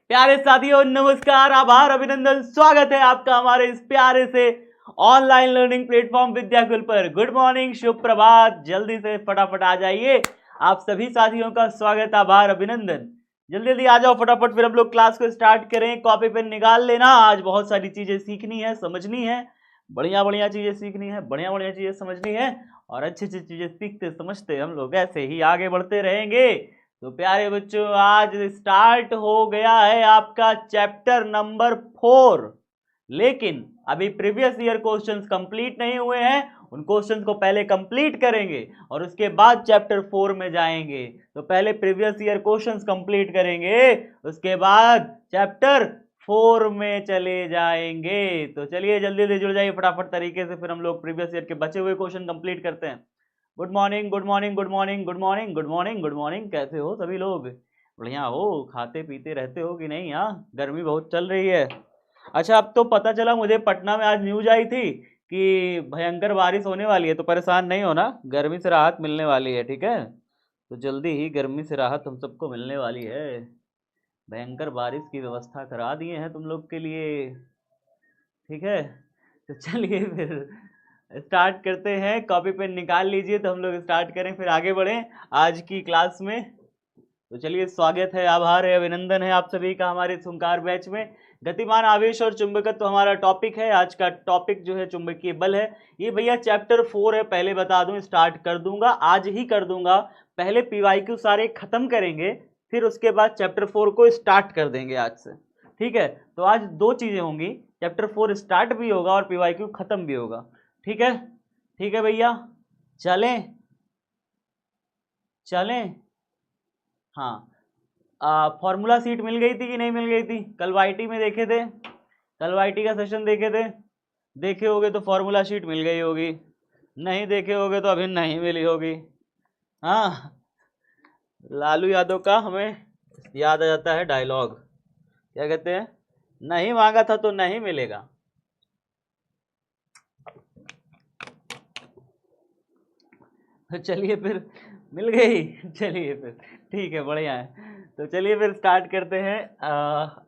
प्यारे साथियों नमस्कार, आभार, अभिनंदन, स्वागत है आपका हमारे इस प्यारे से ऑनलाइन लर्निंग प्लेटफॉर्म विद्याकुल पर। गुड मॉर्निंग, शुभ प्रभात। जल्दी से फटाफट आ जाइए। आप सभी साथियों का स्वागत, आभार, अभिनंदन। जल्दी जल्दी आ जाओ फटाफट, फिर हम लोग क्लास को स्टार्ट करें। कॉपी पेन निकाल लेना, आज बहुत सारी चीजें सीखनी है, समझनी है, बढ़िया बढ़िया चीजें सीखनी है, बढ़िया बढ़िया चीजें समझनी है, और अच्छी अच्छी चीजें सीखते समझते हम लोग ऐसे ही आगे बढ़ते रहेंगे। तो प्यारे बच्चों, आज स्टार्ट हो गया है आपका चैप्टर नंबर 4, लेकिन अभी प्रीवियस ईयर क्वेश्चंस कंप्लीट नहीं हुए हैं। उन क्वेश्चंस को पहले कंप्लीट करेंगे और उसके बाद चैप्टर 4 में जाएंगे। तो पहले प्रीवियस ईयर क्वेश्चंस कंप्लीट करेंगे, उसके बाद चैप्टर 4 में चले जाएंगे। तो चलिए जल्दी जल्दी जुड़ जाइए फटाफट तरीके से, फिर हम लोग प्रीवियस ईयर के बचे हुए क्वेश्चन कंप्लीट करते हैं। Good morning, good morning, good morning, good morning, good morning, good morning. कैसे हो सभी लोग? बढ़िया हो? खाते पीते रहते हो कि नहीं? हाँ, गर्मी बहुत चल रही है। अच्छा, अब तो पता चला मुझे, पटना में आज न्यूज आई थी कि भयंकर बारिश होने वाली है। तो परेशान नहीं होना, गर्मी से राहत मिलने वाली है, ठीक है? तो जल्दी ही गर्मी से राहत हम सबको मिलने वाली है। भयंकर बारिश की व्यवस्था करा दिए हैं तुम लोग के लिए, ठीक है? तो चलिए फिर स्टार्ट करते हैं। कॉपी पेन निकाल लीजिए तो हम लोग स्टार्ट करें, फिर आगे बढ़ें आज की क्लास में। तो चलिए, स्वागत है, आभार है, अभिनंदन है आप सभी का हमारे खूंखार बैच में। गतिमान आवेश और चुंबकत्व हमारा टॉपिक है। आज का टॉपिक जो है चुंबकीय बल है। ये भैया चैप्टर 4 है, पहले बता दूं, स्टार्ट कर दूंगा, आज ही कर दूंगा। पहले पीवाईक्यू सारे खत्म करेंगे, फिर उसके बाद चैप्टर 4 को स्टार्ट कर देंगे आज से, ठीक है? तो आज दो चीजें होंगी, चैप्टर 4 स्टार्ट भी होगा और पीवाईक्यू खत्म भी होगा, ठीक है? ठीक है भैया, चलें चलें। हाँ, फॉर्मूला सीट मिल गई थी कि नहीं मिल गई थी? कल वाईटी में देखे थे, कल वाईटी का सेशन देखे थे। देखे होगे तो फॉर्मूला शीट मिल गई होगी, नहीं देखे होगे तो अभी नहीं मिली होगी। हाँ, लालू यादव का हमें याद आ जाता है डायलॉग, क्या कहते हैं? नहीं मांगा था तो नहीं मिलेगा। तो चलिए फिर मिल गई। चलिए फिर ठीक है, बढ़िया है। तो चलिए फिर स्टार्ट करते हैं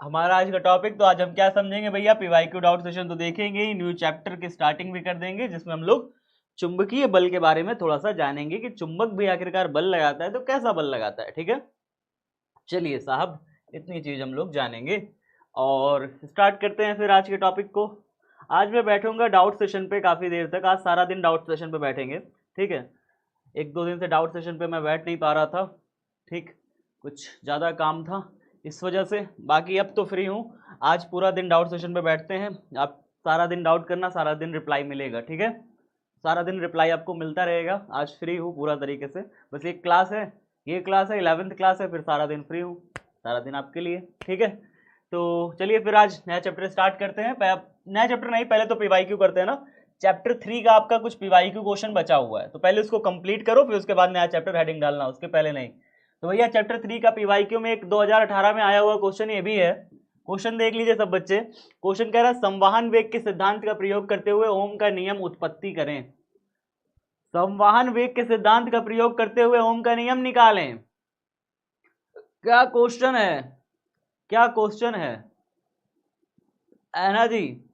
हमारा आज का टॉपिक। तो आज हम क्या समझेंगे भैया? पीवाईक्यू डाउट सेशन तो देखेंगे ही, न्यू चैप्टर की स्टार्टिंग भी कर देंगे, जिसमें हम लोग चुंबकीय बल के बारे में थोड़ा सा जानेंगे कि चुंबक भी आखिरकार बल लगाता है तो कैसा बल लगाता है, ठीक है? चलिए साहब, इतनी चीज हम लोग जानेंगे और स्टार्ट करते हैं फिर आज के टॉपिक को। आज मैं बैठूंगा डाउट सेशन पे काफी देर तक, आज सारा दिन डाउट सेशन पे बैठेंगे, ठीक है? एक दो दिन से डाउट सेशन पे मैं बैठ नहीं पा रहा था, ठीक, कुछ ज़्यादा काम था इस वजह से। बाकी अब तो फ्री हूँ, आज पूरा दिन डाउट सेशन पे बैठते हैं। आप सारा दिन डाउट करना, सारा दिन रिप्लाई मिलेगा, ठीक है? सारा दिन रिप्लाई आपको मिलता रहेगा। आज फ्री हूँ पूरा तरीके से, बस एक क्लास है, ये क्लास है, 11th क्लास है, फिर सारा दिन फ्री हूँ, सारा दिन आपके लिए, ठीक है? तो चलिए फिर आज नया चैप्टर स्टार्ट करते हैं। नया चैप्टर नहीं, पहले तो पीवाईक्यू करते हैं ना। चैप्टर 3 का आपका कुछ पीवाईक्यू क्वेश्चन बचा हुआ है, तो पहले उसको कंप्लीट करो, फिर उसके बाद नया चैप्टर हेडिंग डालना, उसके पहले नहीं। तो भैया चैप्टर 3 का पीवाईक्यू में एक 2018 में आया हुआ क्वेश्चन ये भी है। क्वेश्चन देख लीजिए सब बच्चे। क्वेश्चन कह रहा है संवहन वेग के सिद्धांत का प्रयोग करते हुए ओम का नियम उत्पत्ति करें। संवहन वेग के सिद्धांत का प्रयोग करते हुए ओम का नियम निकालें। क्या क्वेश्चन है, क्या क्वेश्चन है ना जी?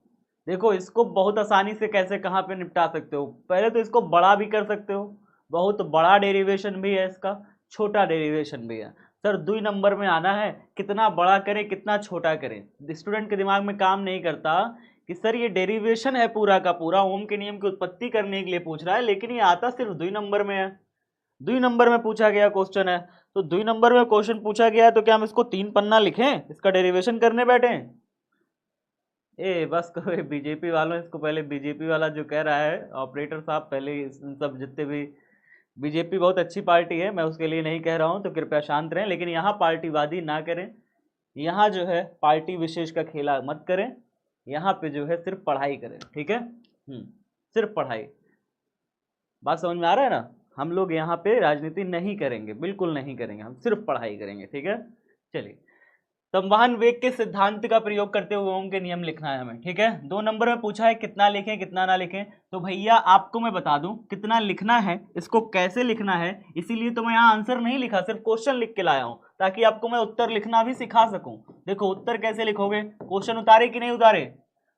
देखो, इसको बहुत आसानी से कैसे कहाँ पे निपटा सकते हो। पहले तो इसको बड़ा भी कर सकते हो, बहुत बड़ा डेरिवेशन भी है इसका, छोटा डेरिवेशन भी है। सर 2 नंबर में आना है, कितना बड़ा करें कितना छोटा करें। स्टूडेंट के दिमाग में काम नहीं करता कि सर ये डेरिवेशन है पूरा का पूरा, ओम के नियम की उत्पत्ति करने के लिए पूछ रहा है, लेकिन ये आता सिर्फ 2 नंबर में है। 2 नंबर में पूछा गया क्वेश्चन है, तो 2 नंबर में क्वेश्चन पूछा गया है, तो क्या हम इसको 3 पन्ना लिखें, इसका डेरिवेशन करने बैठे? ए बस करो, बीजेपी वालों, इसको पहले बीजेपी वाला जो कह रहा है ऑपरेटर साहब, पहले इन सब जितने भी, बीजेपी बहुत अच्छी पार्टी है, मैं उसके लिए नहीं कह रहा हूँ, तो कृपया शांत रहें। लेकिन यहाँ पार्टीवादी ना करें, यहाँ जो है पार्टी विशेष का खेला मत करें, यहाँ पे जो है सिर्फ पढ़ाई करें, ठीक है? सिर्फ पढ़ाई। बात समझ में आ रहा है ना? हम लोग यहाँ पे राजनीति नहीं करेंगे, बिल्कुल नहीं करेंगे, हम सिर्फ पढ़ाई करेंगे, ठीक है? चलिए, संवहन वेग के सिद्धांत का प्रयोग करते हुए ओम के नियम लिखना है हमें, ठीक है? 2 नंबर में पूछा है कितना लिखें कितना ना लिखें। तो भैया आपको मैं बता दूं कितना लिखना है, इसको कैसे लिखना है, इसीलिए तो मैं यहाँ आंसर नहीं लिखा, सिर्फ क्वेश्चन लिख के लाया हूँ, ताकि आपको मैं उत्तर लिखना भी सिखा सकूं। देखो उत्तर कैसे लिखोगे, क्वेश्चन उतारे कि नहीं उतारे,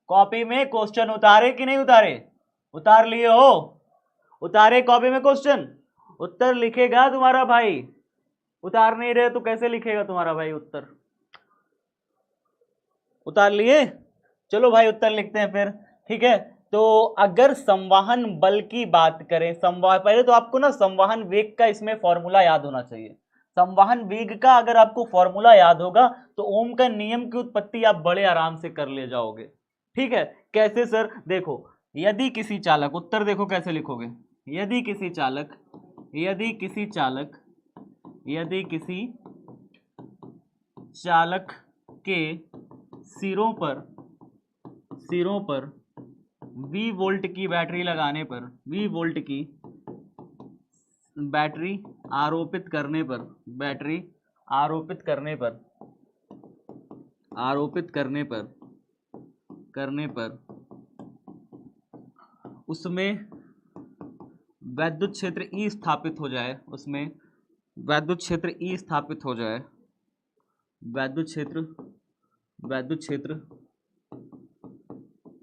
कॉपी में क्वेश्चन उतारे कि नहीं उतारे, उतार लिए हो, उतारे कॉपी में क्वेश्चन, उत्तर लिखेगा तुम्हारा भाई, उतार नहीं रहे तो कैसे लिखेगा तुम्हारा भाई उत्तर, उतार लिए, चलो भाई उत्तर लिखते हैं फिर, ठीक है। तो अगर संवहन बल की बात करें, पहले तो आपको ना संवहन वेग का इसमें फॉर्मूला याद होना चाहिए, संवहन वेग का अगर आपको फॉर्मूला याद होगा तो ओम का नियम की उत्पत्ति आप बड़े आराम से कर ले जाओगे, ठीक है। कैसे सर, देखो यदि किसी चालक, उत्तर देखो कैसे लिखोगे, यदि किसी चालक के सिरों पर V वोल्ट की बैटरी लगाने पर, V वोल्ट की बैटरी आरोपित करने पर उसमें वैद्युत क्षेत्र E स्थापित हो जाए, वैद्युत क्षेत्र E स्थापित हो जाए, वैद्युत क्षेत्र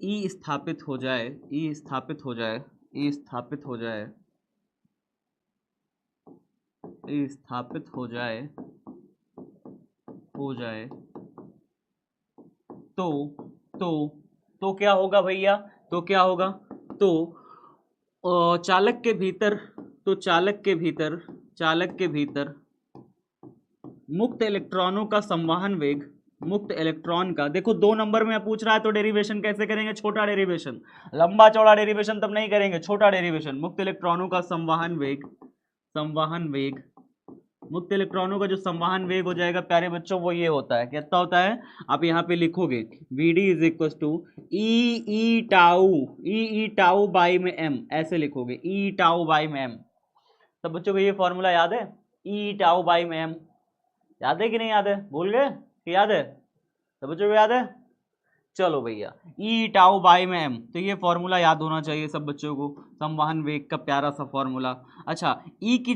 E स्थापित हो जाए तो क्या होगा भैया, तो क्या होगा, तो चालक के भीतर मुक्त इलेक्ट्रॉनों का संवहन वेग, मुक्त इलेक्ट्रॉन का, देखो 2 नंबर में पूछ रहा है तो डेरिवेशन कैसे करेंगे, छोटा डेरिवेशन, लंबा चौड़ा डेरिवेशन तब नहीं करेंगे, छोटा डेरिवेशन, मुक्त इलेक्ट्रॉनों का संवहन वेग, मुक्त इलेक्ट्रॉनों का जो संवहन वेग हो जाएगा प्यारे बच्चों वो ये होता है, कितना होता है, आप यहाँ पे लिखोगे Vd is equal to e tau by में m, ऐसे लिखोगे ई टाउ बाई में m। सब बच्चों को ये फॉर्मूला याद है, ई टाउ बाई में m, याद है कि नहीं याद है, भूल गए कि याद है, सब बच्चों को याद है, चलो भैया ई टाउ बाई में m, तो ये फॉर्मूला याद होना चाहिए सब बच्चों को, संवहन वेग का प्यारा सा फॉर्मूला। अच्छा ई की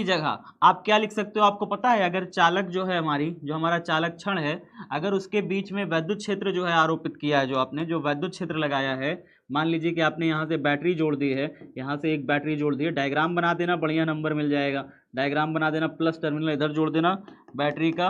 जगह आप क्या लिख सकते हो, आपको पता है, अगर चालक जो है जो हमारा चालक क्षण है, अगर उसके बीच में वैद्युत क्षेत्र जो है आरोपित किया है, जो आपने जो वैद्युत क्षेत्र लगाया है, मान लीजिए कि आपने यहाँ से बैटरी जोड़ दी है, यहाँ से एक बैटरी जोड़ दी है, डायग्राम बना देना, बढ़िया नंबर मिल जाएगा, डायग्राम बना देना, प्लस टर्मिनल इधर जोड़ देना बैटरी का,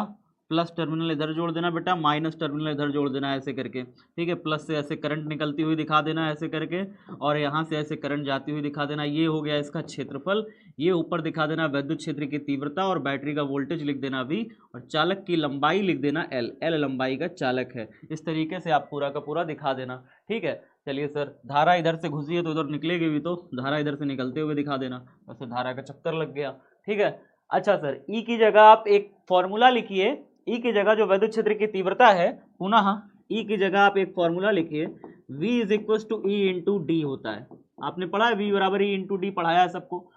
प्लस टर्मिनल इधर जोड़ देना बेटा, माइनस टर्मिनल इधर जोड़ देना, ऐसे करके, ठीक है, प्लस से ऐसे करंट निकलती हुई दिखा देना ऐसे करके, और यहाँ से ऐसे करंट जाती हुई दिखा देना, ये हो गया इसका क्षेत्रफल, ये ऊपर दिखा देना वैद्युत क्षेत्र की तीव्रता, और बैटरी का वोल्टेज लिख देना V, और चालक की लंबाई लिख देना L लंबाई का चालक है, इस तरीके से आप पूरा का पूरा दिखा देना, ठीक है। चलिए सर, धारा इधर से घुसी है तो उधर निकलेगी भी, तो धारा इधर से निकलते हुए दिखा देना, वैसे धारा का चक्कर लग गया, ठीक है। अच्छा सर, ई की जगह आप एक फॉर्मूला लिखिए, ई की जगह जो वैद्युत क्षेत्र की तीव्रता है, पुनः ई की जगह आप एक फॉर्मूला लिखिए, V is equal to e into D होता है, आपने पढ़ा है V बराबर ई इंटू डी, पढ़ाया है सबको।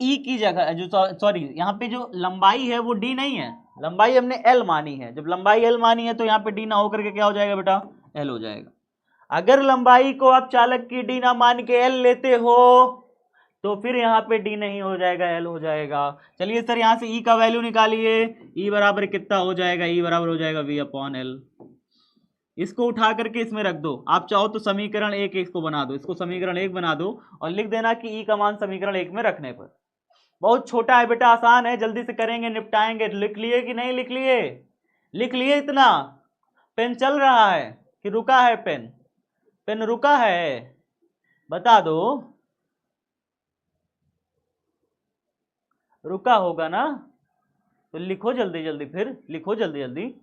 ई की जगह जो, सॉरी यहाँ पे जो लंबाई है वो डी नहीं है, लंबाई हमने L मानी है, जब लंबाई L मानी है तो यहाँ पे डी ना होकर के क्या हो जाएगा बेटा, L हो जाएगा। अगर लंबाई को आप चालक की डी ना मान के L लेते हो तो फिर यहाँ पे डी नहीं हो जाएगा, L हो जाएगा। चलिए सर, यहाँ से E का वैल्यू निकालिए, E बराबर कितना हो जाएगा, E बराबर हो जाएगा V अपॉन L, इसको उठा करके इसमें रख दो, आप चाहो तो समीकरण 1 इसको बना दो, इसको समीकरण 1 बना दो और लिख देना कि E का मान समीकरण 1 में रखने पर, बहुत छोटा है बेटा, आसान है, जल्दी से करेंगे, निपटाएंगे। लिख लिए कि नहीं लिख लिए, लिख लिए इतना, पेन चल रहा है कि रुका है, पेन रुका है, बता दो, रुका होगा ना, तो लिखो जल्दी जल्दी, फिर लिखो जल्दी जल्दी,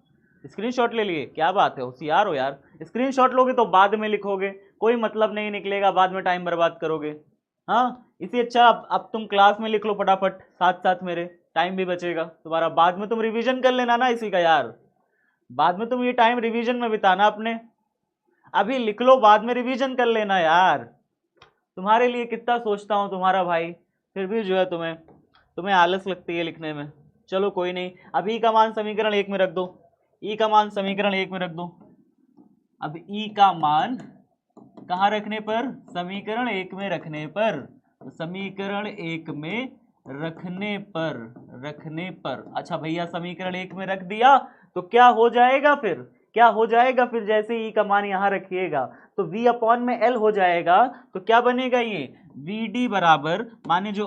स्क्रीनशॉट ले लिए, क्या बात है, होशियार हो यार, स्क्रीनशॉट लोगे तो बाद में लिखोगे, कोई मतलब नहीं निकलेगा, बाद में टाइम बर्बाद करोगे, हाँ इसी अच्छा अब तुम क्लास में लिख लो फटाफट, साथ साथ मेरे, टाइम भी बचेगा तुम्हारा, बाद में तुम रिवीजन कर लेना ना इसी का यार, बाद में तुम ये टाइम रिवीजन में बिताना अपने, अभी लिख लो, बाद में रिवीजन कर लेना यार, तुम्हारे लिए कितना सोचता हूँ तुम्हारा भाई, फिर भी जो है तुम्हें आलस लगती है लिखने में। चलो कोई नहीं, अब ई का मान समीकरण 1 में रख दो, ई का मान समीकरण 1 में रख दो, अब ई का मान कहाँ रखने पर, समीकरण 1 में रखने पर, समीकरण 1 में रखने पर अच्छा भैया समीकरण 1 में रख दिया तो क्या हो जाएगा फिर, क्या हो जाएगा फिर, जैसे ई का मान यहां रखिएगा तो v अपॉन में l हो जाएगा, तो क्या बनेगा ये vd बराबर, माने जो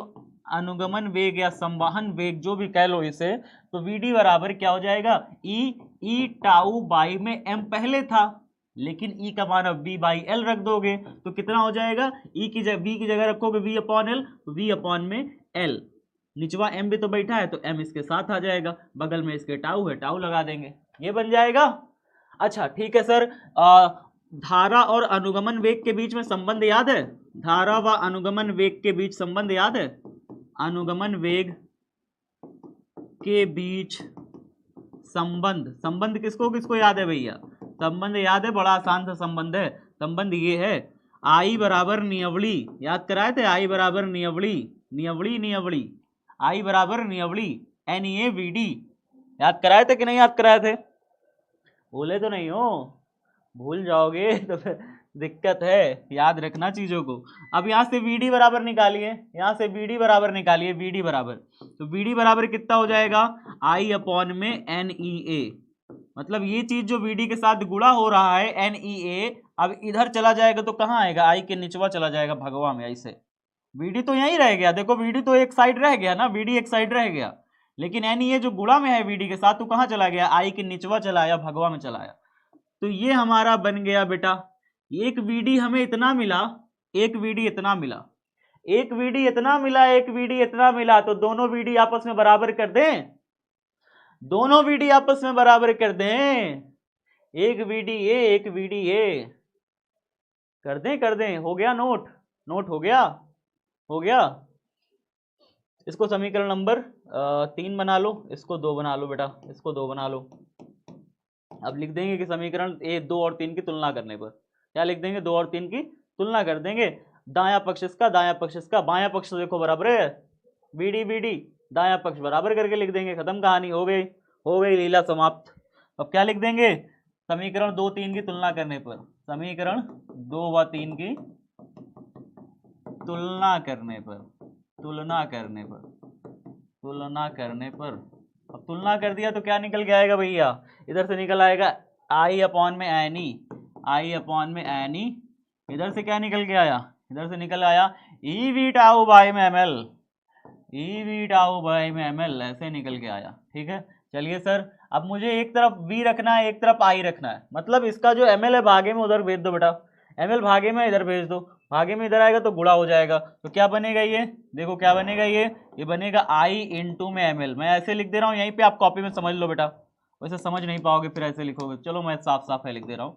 अनुगमन वेग या संवहन वेग जो भी कह लो इसे, तो vd बराबर क्या हो जाएगा ई टाउ बाई में m पहले था, लेकिन ई का मान अब v बाई एल रख दोगे तो कितना हो जाएगा, ई की जगह v की जगह रखोगे v upon L, v upon में एल, निचवा m भी तो बैठा है तो m इसके साथ आ जाएगा, बगल में इसके टाउ है, टाउ लगा देंगे, ये बन जाएगा। अच्छा ठीक है सर, धारा और अनुगमन वेग के बीच में संबंध याद है, धारा व अनुगमन वेग के बीच संबंध याद है, अनुगमन वेग के बीच संबंध किसको किसको याद है भैया, संबंध याद है, बड़ा आसान सा संबंध है, संबंध ये है आई बराबर नियवली, याद कराए थे, आई बराबर नियवली आई बराबर नियवली NEAVD, याद कराए थे कि नहीं याद कराए थे, भूले तो नहीं हो, भूल जाओगे तो फिर दिक्कत है, याद रखना चीजों को। अब यहाँ से VD बराबर निकालिए, यहाँ से VD बराबर निकालिए, VD बराबर, तो VD बराबर कितना हो जाएगा I अपॉन में NEA, मतलब ये चीज जो VD के साथ गुणा हो रहा है NEA, अब इधर चला जाएगा तो कहाँ आएगा, I के निचवा चला जाएगा भगवा में, ऐसे VD तो यहीं रह गया, देखो VD तो एक साइड रह गया ना, VD एक साइड रह गया, लेकिन NEA जो गुणा में है VD के साथ तो कहाँ चला गया, I के निचवा चला आया, भगवा में चला आया, तो ये हमारा बन गया बेटा, एक VD हमें इतना मिला, एक VD इतना मिला, एक VD इतना मिला, एक VD इतना मिला, तो दोनों VD आपस में बराबर कर दें, दोनों VD आपस में बराबर कर दें, एक VD ए एक VD ए, कर दें, हो गया नोट, नोट हो गया, इसको समीकरण नंबर 3 बना लो, इसको 2 बना लो बेटा, इसको 2 बना लो। अब लिख देंगे कि समीकरण 2 और 3 की तुलना करने पर क्या लिख देंगे, 2 और 3 की तुलना कर देंगे, दायां पक्ष इसका, दायां पक्ष इसका, बायां पक्ष तो देखो बराबर है, BD दायां पक्ष बराबर करके लिख देंगे, खत्म कहानी, हो गई लीला समाप्त। अब क्या लिख देंगे, समीकरण 2 3 की तुलना करने पर, समीकरण 2 व 3 की तुलना करने पर, अब तुलना कर दिया तो क्या निकल के आएगा भैया, इधर से निकल आएगा I अपॉन में एनी, इधर से क्या निकल के आया, इधर से निकल आया EV टाउ बाई में ml, ऐसे निकल के आया, ठीक है। चलिए सर, अब मुझे एक तरफ V रखना है, एक तरफ I रखना है, मतलब इसका जो ml है भागे में उधर भेज दो बेटा, ml भागे में इधर भेज दो, भागे में इधर आएगा तो गुणा हो जाएगा, तो क्या बनेगा ये, देखो क्या बनेगा ये बनेगा I इंटू में ml, मैं ऐसे लिख दे रहा हूँ, यहीं पे आप कॉपी में समझ लो बेटा, वैसे समझ नहीं पाओगे फिर ऐसे लिखोगे, चलो मैं साफ है लिख दे रहा हूँ,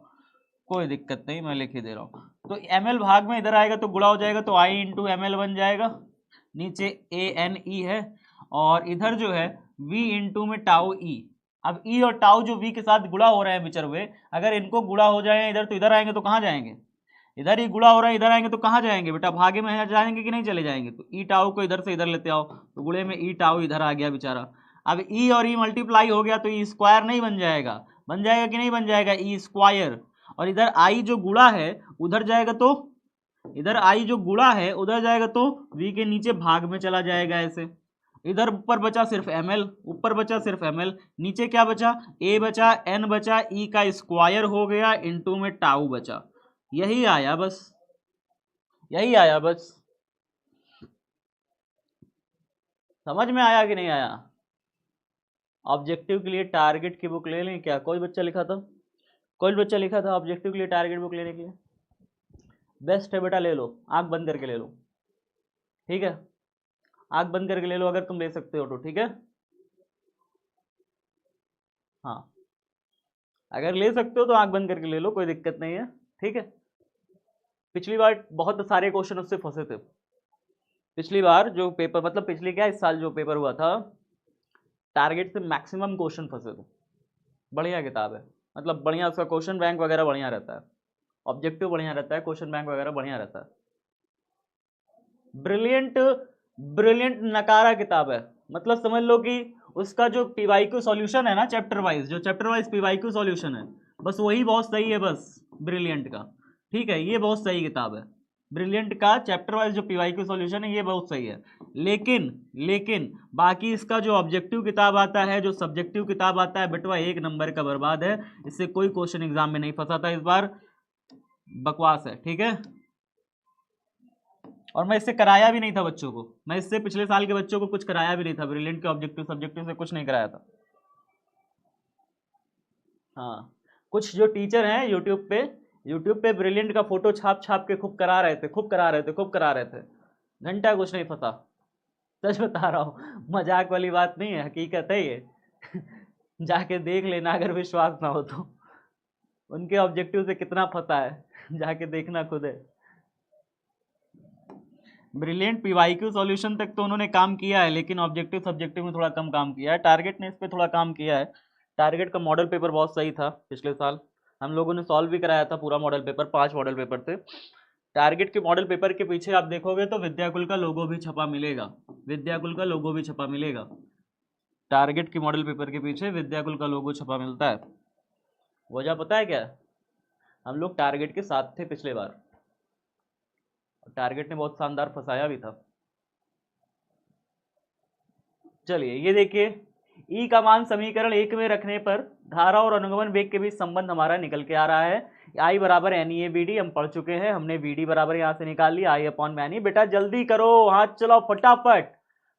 कोई दिक्कत नहीं, मैं लिख ही दे रहा हूँ, तो ml भाग में इधर आएगा तो गुणा हो जाएगा, तो I इंटू ml बन जाएगा, नीचे ANE है, और इधर जो है V इंटू में टाउ E, अब E और टाउ जो V के साथ गुणा हो रहे हैं विचर हुए, अगर इनको गुणा हो जाए इधर तो इधर आएंगे तो कहाँ जाएंगे, इधर ही गुणा हो रहा है, इधर आएंगे तो कहाँ जाएंगे बेटा, भागे में जाएंगे कि नहीं चले जाएंगे, तो ई टाउ को इधर से इधर लेते आओ, तो गुणे में ई टाउ इधर आ गया बेचारा, अब ई और ई मल्टीप्लाई हो गया तो ई स्क्वायर नहीं बन जाएगा कि नहीं बन जाएगा, ई स्क्वायर, और इधर आई जो गुणा है उधर जाएगा तो, इधर आई जो गुणा है उधर जाएगा तो वी के नीचे भाग में चला जाएगा, ऐसे इधर ऊपर बचा सिर्फ ml, ऊपर बचा सिर्फ ml, नीचे क्या बचा, a बचा, n बचा, e का स्क्वायर हो गया, इंटू में टाउ बचा, यही आया बस, समझ में आया कि नहीं आया। ऑब्जेक्टिव के लिए टारगेट की बुक ले लें क्या, कोई बच्चा लिखा था ऑब्जेक्टिव के लिए टारगेट बुक लेने के लिए, बेस्ट है बेटा, ले लो, आंख बंद करके ले लो, ठीक है, आंख बंद करके ले लो अगर तुम ले सकते हो तो, ठीक है, हाँ अगर ले सकते हो तो आंख बंद करके ले लो, कोई दिक्कत नहीं है, ठीक है। पिछली बार बहुत सारे क्वेश्चन उससे फंसे थे, पिछली बार जो पेपर, मतलब पिछली क्या, इस साल जो पेपर हुआ था, टारगेट से मैक्सिमम क्वेश्चन फंसे थे, बढ़िया किताब है, मतलब बढ़िया, उसका क्वेश्चन बैंक वगैरह बढ़िया रहता है, ऑब्जेक्टिव बढ़िया रहता है, क्वेश्चन बैंक वगैरह बढ़िया रहता है, ब्रिलियंट नकारा किताब है, मतलब समझ लो कि उसका जो पीवाईक्यू सॉल्यूशन है ना, चैप्टर वाइज पीवाईक्यू सॉल्यूशन है, बस वही बहुत सही है, बस ब्रिलियंट का, ठीक है, ये बहुत सही किताब है, ब्रिलियंट का चैप्टर वाइज जो पीवाईक्यू सॉल्यूशन है ये बहुत सही है, लेकिन बाकी इसका जो ऑब्जेक्टिव किताब आता है, जो सब्जेक्टिव किताब आता है बेटवा, 1 नंबर का बर्बाद है। इससे कोई क्वेश्चन एग्जाम में नहीं फंसा था इस बार, बकवास है, ठीक है। और मैं इससे कराया भी नहीं था बच्चों को, मैं इससे पिछले साल के बच्चों को कुछ कराया भी नहीं था, ब्रिलियंट के ऑब्जेक्टिव सब्जेक्टिव से कुछ नहीं कराया था। हाँ, कुछ जो टीचर हैं यूट्यूब पे ब्रिलियंट का फोटो छाप छाप के खूब करा रहे थे, घंटा कुछ नहीं फंसा। सच बता रहा हूँ, मजाक वाली बात नहीं है, हकीकत है ये। जाके देख लेना अगर विश्वास ना हो तो, उनके ऑब्जेक्टिव से कितना फंसा है, जाके देखना खुद है। ब्रिलियंट पीवाईक्यू सॉल्यूशन तक तो उन्होंने काम किया है, लेकिन ऑब्जेक्टिव सब्जेक्टिव में थोड़ा कम काम किया है। टारगेट ने इस पर थोड़ा काम किया है। टारगेट का मॉडल पेपर बहुत सही था पिछले साल, हम लोगों ने सॉल्व भी कराया था पूरा मॉडल पेपर, 5 मॉडल पेपर थे। टारगेट के मॉडल पेपर के पीछे आप देखोगे तो विद्याकुल का लोगो भी छपा मिलेगा, टारगेट के मॉडल पेपर के पीछे विद्याकुल का लोगो छपा मिलता है। वजह पता है क्या? हम लोग टारगेट के साथ थे पिछले बार, टारगेट ने बहुत शानदार फंसाया भी था। चलिए ये देखिए, ई का मान समीकरण 1 में रखने पर धारा और अनुगमन वेग के बीच संबंध हमारा निकल के आ रहा है। आई बराबर n e A v d हम पढ़ चुके हैं, हमने बी डी बराबर यहाँ से निकाल लिया, आई अपॉन में एन ई। बेटा जल्दी करो, हाथ चलाओ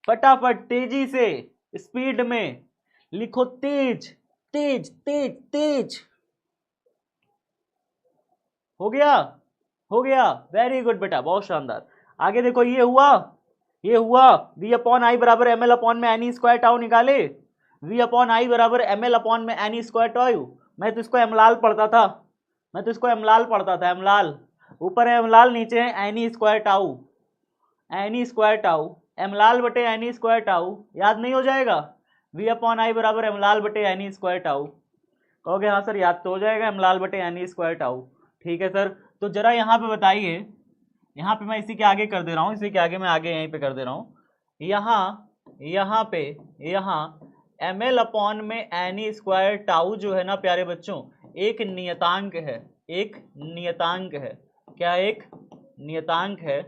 फटाफट तेजी से, स्पीड में लिखो, तेज तेज तेज तेज। हो गया, वेरी गुड बेटा, बहुत शानदार। आगे देखो, ये हुआ v अपॉन आई बराबर एम एल अपॉन में एन ई स्क्वायर टाउ निकाले, v अपॉन आई बराबर एम एल अपॉन में एन ई स्क्वायर टाउ। मैं तो इसको एमलाल पढ़ता था, एमलाल। ऊपर है एमलाल, नीचे है एन ई स्क्वायर टाउ, एमलाल बटे एन ई स्क्वायर टाउ, याद नहीं हो जाएगा? v अपॉन आई बराबर एमलाल बटे एन ई स्क्वायर टाउ। कहोगे हाँ सर याद तो हो जाएगा, एमलाल बटे एन ई स्क्वायर टाउ, ठीक है सर। तो जरा यहाँ पे बताइए, यहाँ पे मैं इसी के आगे कर दे रहा हूँ, इसी के आगे मैं आगे यहीं पे कर दे रहा हूँ। यहाँ एम एल अपॉन में एन ई स्क्वायर टाउ जो है ना प्यारे बच्चों, एक नियतांक है, क्या एक नियतांक है,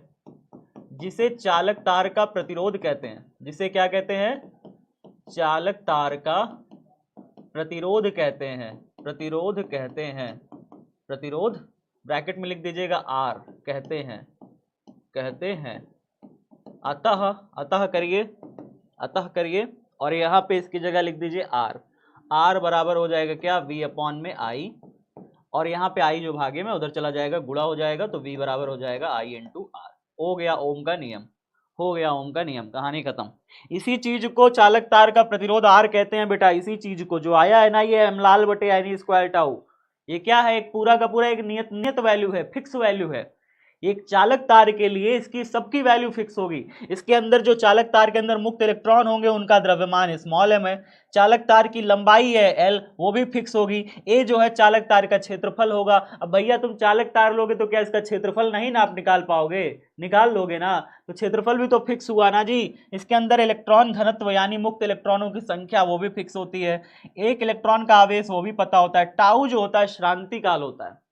जिसे चालक तार का प्रतिरोध कहते हैं, जिसे क्या कहते हैं? चालक तार का प्रतिरोध कहते हैं, प्रतिरोध ब्रैकेट में लिख दीजिएगा आर, कहते हैं। अतः करिए और यहाँ पे इसकी जगह लिख दीजिए आर बराबर हो जाएगा क्या? v अपॉन में आई, और यहाँ पे आई जो भागे में उधर चला जाएगा, गुणा हो जाएगा, तो v बराबर हो जाएगा आई इंटू आर। हो गया ओम का नियम, कहानी खत्म। इसी चीज को चालक तार का प्रतिरोध आर कहते हैं बेटा, इसी चीज को जो आया है ना, ये एमलाल बटे एन स्क्वायर टाउ, ये क्या है? एक पूरा का पूरा एक नियत वैल्यू है, फिक्स वैल्यू है। एक चालक तार के लिए इसकी सबकी वैल्यू फिक्स होगी। इसके अंदर जो चालक तार के अंदर मुक्त इलेक्ट्रॉन होंगे उनका द्रव्यमान स्मॉल एम है, चालक तार की लंबाई है एल, वो भी फिक्स होगी। ए जो है चालक तार का क्षेत्रफल होगा। अब भैया तुम चालक तार लोगे तो क्या इसका क्षेत्रफल नहीं ना आप निकाल पाओगे? निकाल लोगे ना, तो क्षेत्रफल भी तो फिक्स हुआ ना जी। इसके अंदर इलेक्ट्रॉन घनत्व यानी मुक्त इलेक्ट्रॉनों की संख्या वो भी फिक्स होती है, एक इलेक्ट्रॉन का आवेश वो भी पता होता है, टाउ जो होता है श्रांति काल होता है,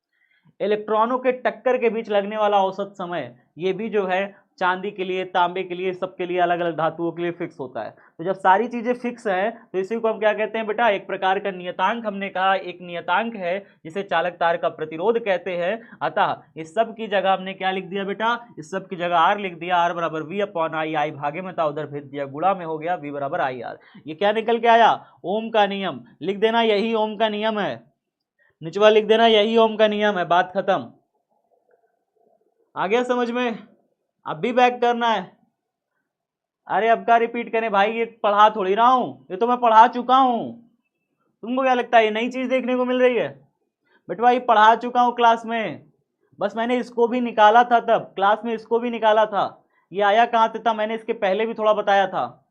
इलेक्ट्रॉनों के टक्कर के बीच लगने वाला औसत समय, ये भी जो है चांदी के लिए, तांबे के लिए, सबके लिए, अलग अलग धातुओं के लिए फिक्स होता है। तो जब सारी चीजें फिक्स हैं तो इसी को हम क्या कहते हैं बेटा? एक प्रकार का नियतांक। हमने कहा एक नियतांक है जिसे चालक तार का प्रतिरोध कहते हैं। अतः इस सब की जगह हमने क्या लिख दिया बेटा? इस सब की जगह आर लिख दिया, आर बराबर वी अपॉन आई, आई भागे में था उधर भेज दिया, गुणा में हो गया वी बराबर आई आर। ये क्या निकल के आया? ओम का नियम। लिख देना यही ओम का नियम है, निचवा लिख देना यही ओम का नियम है, बात खत्म। आ गया समझ में? अब भी बैक करना है? अरे अब का रिपीट करें भाई, ये पढ़ा थोड़ी रहा हूं, ये तो मैं पढ़ा चुका हूं। तुमको क्या लगता है ये नई चीज देखने को मिल रही है? बेटा ये पढ़ा चुका हूं क्लास में, बस मैंने इसको भी निकाला था तब क्लास में, इसको भी निकाला था। ये आया कहां से था? मैंने इसके पहले भी थोड़ा बताया था,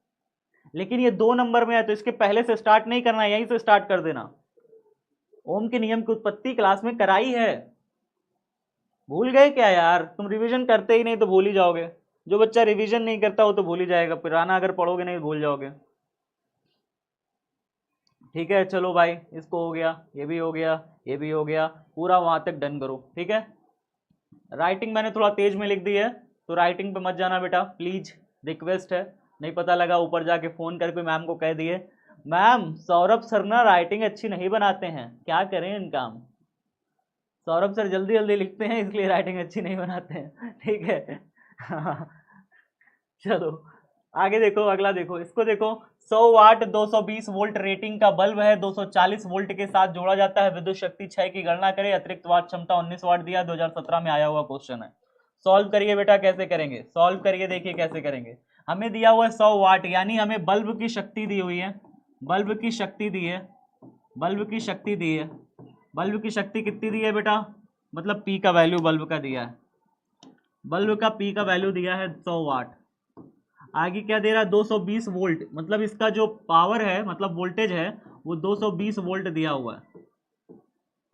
लेकिन ये 2 नंबर में है तो इसके पहले से स्टार्ट नहीं करना है, यहीं से स्टार्ट कर देना। ओम के नियम की उत्पत्ति क्लास में कराई है, भूल गए क्या यार? तुम रिवीजन करते ही नहीं तो भूल ही जाओगे। जो बच्चा रिवीजन नहीं करता वो तो भूल ही जाएगा, पुराना अगर पढ़ोगे नहीं तो भूल जाओगे। ठीक है चलो भाई, इसको हो गया, ये भी हो गया, ये भी हो गया, पूरा वहां तक डन करो, ठीक है। राइटिंग मैंने थोड़ा तेज में लिख दी है, तो राइटिंग पे मत जाना बेटा प्लीज, रिक्वेस्ट है। नहीं पता लगा ऊपर जाके फोन करके मैम को कह दिए मैम सौरभ सर ना राइटिंग अच्छी नहीं बनाते हैं, क्या करें इनका हम। सौरभ सर जल्दी जल्दी लिखते हैं इसलिए राइटिंग अच्छी नहीं बनाते हैं, ठीक है। चलो आगे देखो, अगला देखो, इसको देखो। 100 वाट 220 वोल्ट रेटिंग का बल्ब है, 240 वोल्ट के साथ जोड़ा जाता है, विद्युत शक्ति 6 की गणना करें, अतिरिक्त वाट क्षमता 19 वाट दिया, 2017 में आया हुआ क्वेश्चन है। सॉल्व करिए बेटा, कैसे करेंगे, सॉल्व करिए, देखिए कैसे करेंगे। हमें दिया हुआ है 100 वाट, यानी हमें बल्ब की शक्ति दी हुई है, बल्ब की शक्ति दी है, बल्ब की शक्ति दी है, बल्ब की शक्ति कितनी दी है बेटा, मतलब पी का वैल्यू बल्ब का दिया है, बल्ब का पी का वैल्यू दिया है 100 वाट। आगे क्या दे रहा है 220 वोल्ट, मतलब इसका जो पावर है मतलब वोल्टेज है वो 220 वोल्ट दिया हुआ है,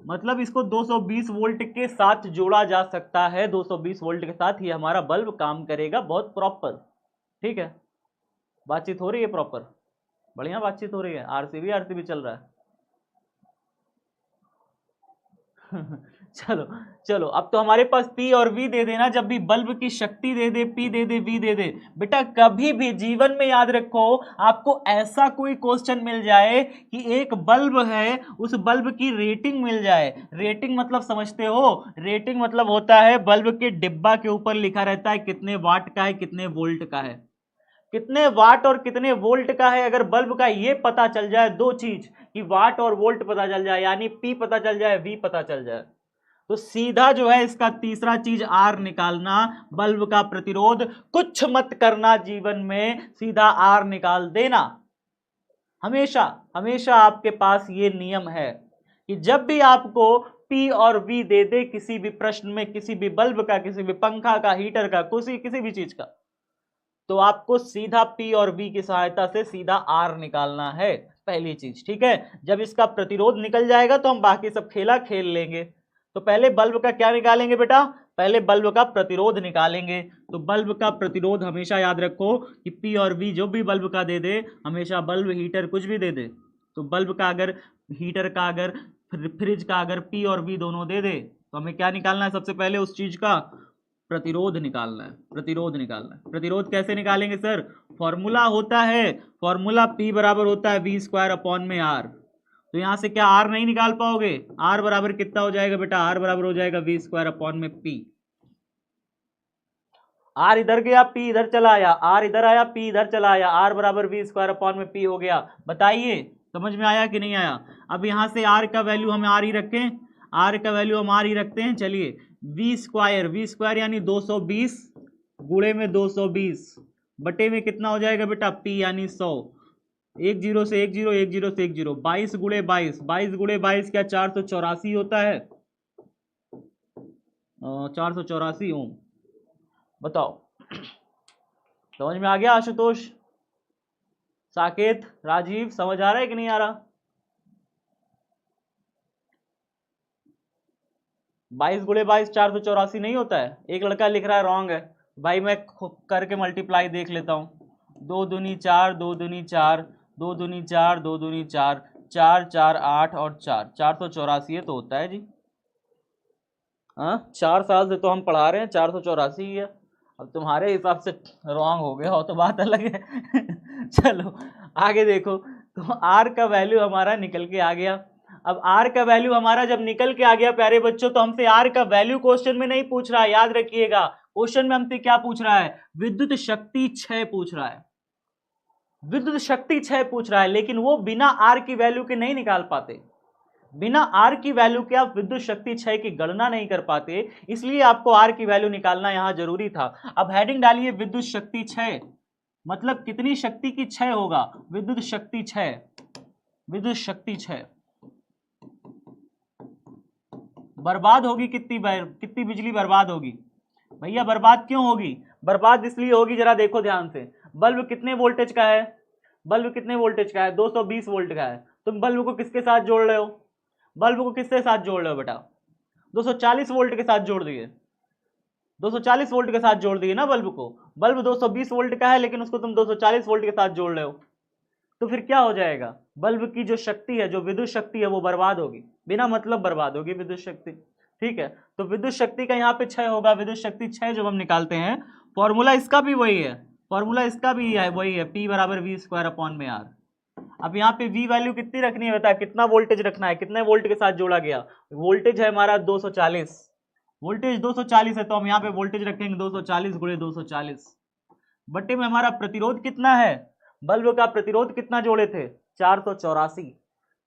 मतलब इसको 220 वोल्ट के साथ जोड़ा जा सकता है, 220 वोल्ट के साथ ही हमारा बल्ब काम करेगा, बहुत प्रॉपर, ठीक है। बातचीत हो रही है प्रॉपर, बढ़िया बातचीत हो रही है, आरसीबी चल रहा है। चलो चलो, अब तो हमारे पास P और V दे देना, जब भी बल्ब की शक्ति दे दे, P दे दे, V दे दे, बेटा कभी भी जीवन में याद रखो, आपको ऐसा कोई क्वेश्चन मिल जाए कि एक बल्ब है उस बल्ब की रेटिंग मिल जाए, रेटिंग मतलब समझते हो, रेटिंग मतलब होता है बल्ब के डिब्बा के ऊपर लिखा रहता है कितने वाट का है, कितने वोल्ट का है, कितने वाट और कितने वोल्ट का है। अगर बल्ब का ये पता चल जाए, दो चीज कि वाट और वोल्ट पता चल जाए, यानी P पता चल जाए, V पता चल जाए, तो सीधा जो है इसका तीसरा चीज R निकालना, बल्ब का प्रतिरोध, कुछ मत करना जीवन में, सीधा R निकाल देना। हमेशा हमेशा आपके पास ये नियम है कि जब भी आपको P और V दे दे किसी भी प्रश्न में, किसी भी बल्ब का, किसी भी पंखा का, हीटर का, किसी भी चीज का, तो आपको सीधा P और V की सहायता से सीधा R निकालना है, पहली चीज, ठीक है। जब इसका प्रतिरोध निकल जाएगा तो हम बाकी सब खेला खेल लेंगे। तो पहले बल्ब का क्या निकालेंगे बेटा, पहले बल्ब का प्रतिरोध निकालेंगे। तो बल्ब का प्रतिरोध हमेशा याद रखो कि P और V जो भी बल्ब का दे दे, हमेशा बल्ब, हीटर कुछ भी दे दे, तो बल्ब का अगर, हीटर का अगर, फ्रिज का अगर P और V दोनों दे दे, तो हमें क्या निकालना है, सबसे पहले उस चीज का प्रतिरोध निकालना है, प्रतिरोध निकालना है। प्रतिरोध कैसे निकालेंगे सर, फॉर्मूला होता है, फॉर्मूला P बराबर होता है V स्क्वायर अपॉन में R, तो यहां से क्या R नहीं निकाल पाओगे, R बराबर कितना हो जाएगा बेटा, R बराबर हो जाएगा V स्क्वायर अपॉन में P। R इधर गया, P इधर चला आया, R इधर आया, P इधर चला आया, R बराबर V स्क्वायर अपॉन में P हो गया। बताइए समझ में आया कि नहीं आया। अब यहां से R का वैल्यू हम R ही रखें, R का वैल्यू हम R ही रखते हैं, चलिए V स्क्वायर यानी 220 गुणे में 220 बटे में कितना हो जाएगा बेटा P यानी 100, एक जीरो से एक जीरो, एक जीरो से एक जीरो, 22 गुणे 22, 22 गुणे 22 क्या 484 होता है, 484 ओम। बताओ समझ में आ गया आशुतोष, साकेत, राजीव, समझ आ रहा है कि नहीं आ रहा। 22 गुणे 22 484 नहीं होता है, एक लड़का लिख रहा है रॉन्ग है भाई, मैं करके मल्टीप्लाई देख लेता हूँ, 2 दूनी 4, 2 दूनी 4, 2 दूनी 4, 2 दूनी 4, 4 4 8 और 4, 484 तो होता है जी। हाँ 4 साल से तो हम पढ़ा रहे हैं, 484 ही है, अब तुम्हारे हिसाब से रॉन्ग हो गया हो तो बात अलग है। चलो आगे देखो, तो R का वैल्यू हमारा निकल के आ गया। अब R का वैल्यू हमारा जब निकल के आ गया प्यारे बच्चों, तो हमसे R का वैल्यू क्वेश्चन में नहीं पूछ रहा है, याद रखिएगा, क्वेश्चन में हमसे क्या पूछ रहा है, विद्युत शक्ति 6 पूछ रहा है, विद्युत शक्ति 6 पूछ रहा है, लेकिन वो बिना R की वैल्यू के नहीं निकाल पाते, बिना R की वैल्यू के आप विद्युत शक्ति 6 की गणना नहीं कर पाते, इसलिए आपको R की वैल्यू निकालना यहां जरूरी था। अब हेडिंग डालिए विद्युत शक्ति 6, मतलब कितनी शक्ति की 6 होगा, विद्युत शक्ति 6, विद्युत शक्ति 6 बर्बाद होगी, कितनी बिजली बर्बाद होगी भैया, बर्बाद क्यों होगी, बर्बाद इसलिए होगी, जरा देखो ध्यान से, बल्ब कितने वोल्टेज का है, बल्ब कितने वोल्टेज का है, 220 वोल्ट का है, तुम बल्ब को किसके साथ जोड़ रहे हो, बल्ब को किसके साथ जोड़ रहे हो बेटा, 240 वोल्ट के साथ जोड़ दिए, 240 वोल्ट के साथ जोड़ दिए ना बल्ब को, बल्ब 220 वोल्ट का है लेकिन उसको तुम 240 वोल्ट के साथ जोड़ रहे हो, तो फिर क्या हो जाएगा, बल्ब की जो शक्ति है, जो विद्युत शक्ति है वो बर्बाद होगी, बिना मतलब बर्बाद होगी विद्युत शक्ति। ठीक है, तो विद्युत शक्ति का यहाँ पे क्षय होगा, विद्युत शक्ति क्षय जब हम निकालते हैं, फॉर्मूला इसका भी वही है, फॉर्मूला इसका भी है वही है, P बराबर V² R। अब यहाँ पे V वैल्यू कितनी रखनी है बता, कितना वोल्टेज रखना है, कितने वोल्ट के साथ जोड़ा गया, वोल्टेज है हमारा 240, वोल्टेज 240 है, तो हम यहाँ पे वोल्टेज रखेंगे 240 गुणे 240, बट्टे में हमारा प्रतिरोध कितना है, बल्ब का प्रतिरोध कितना जोड़े थे, 484,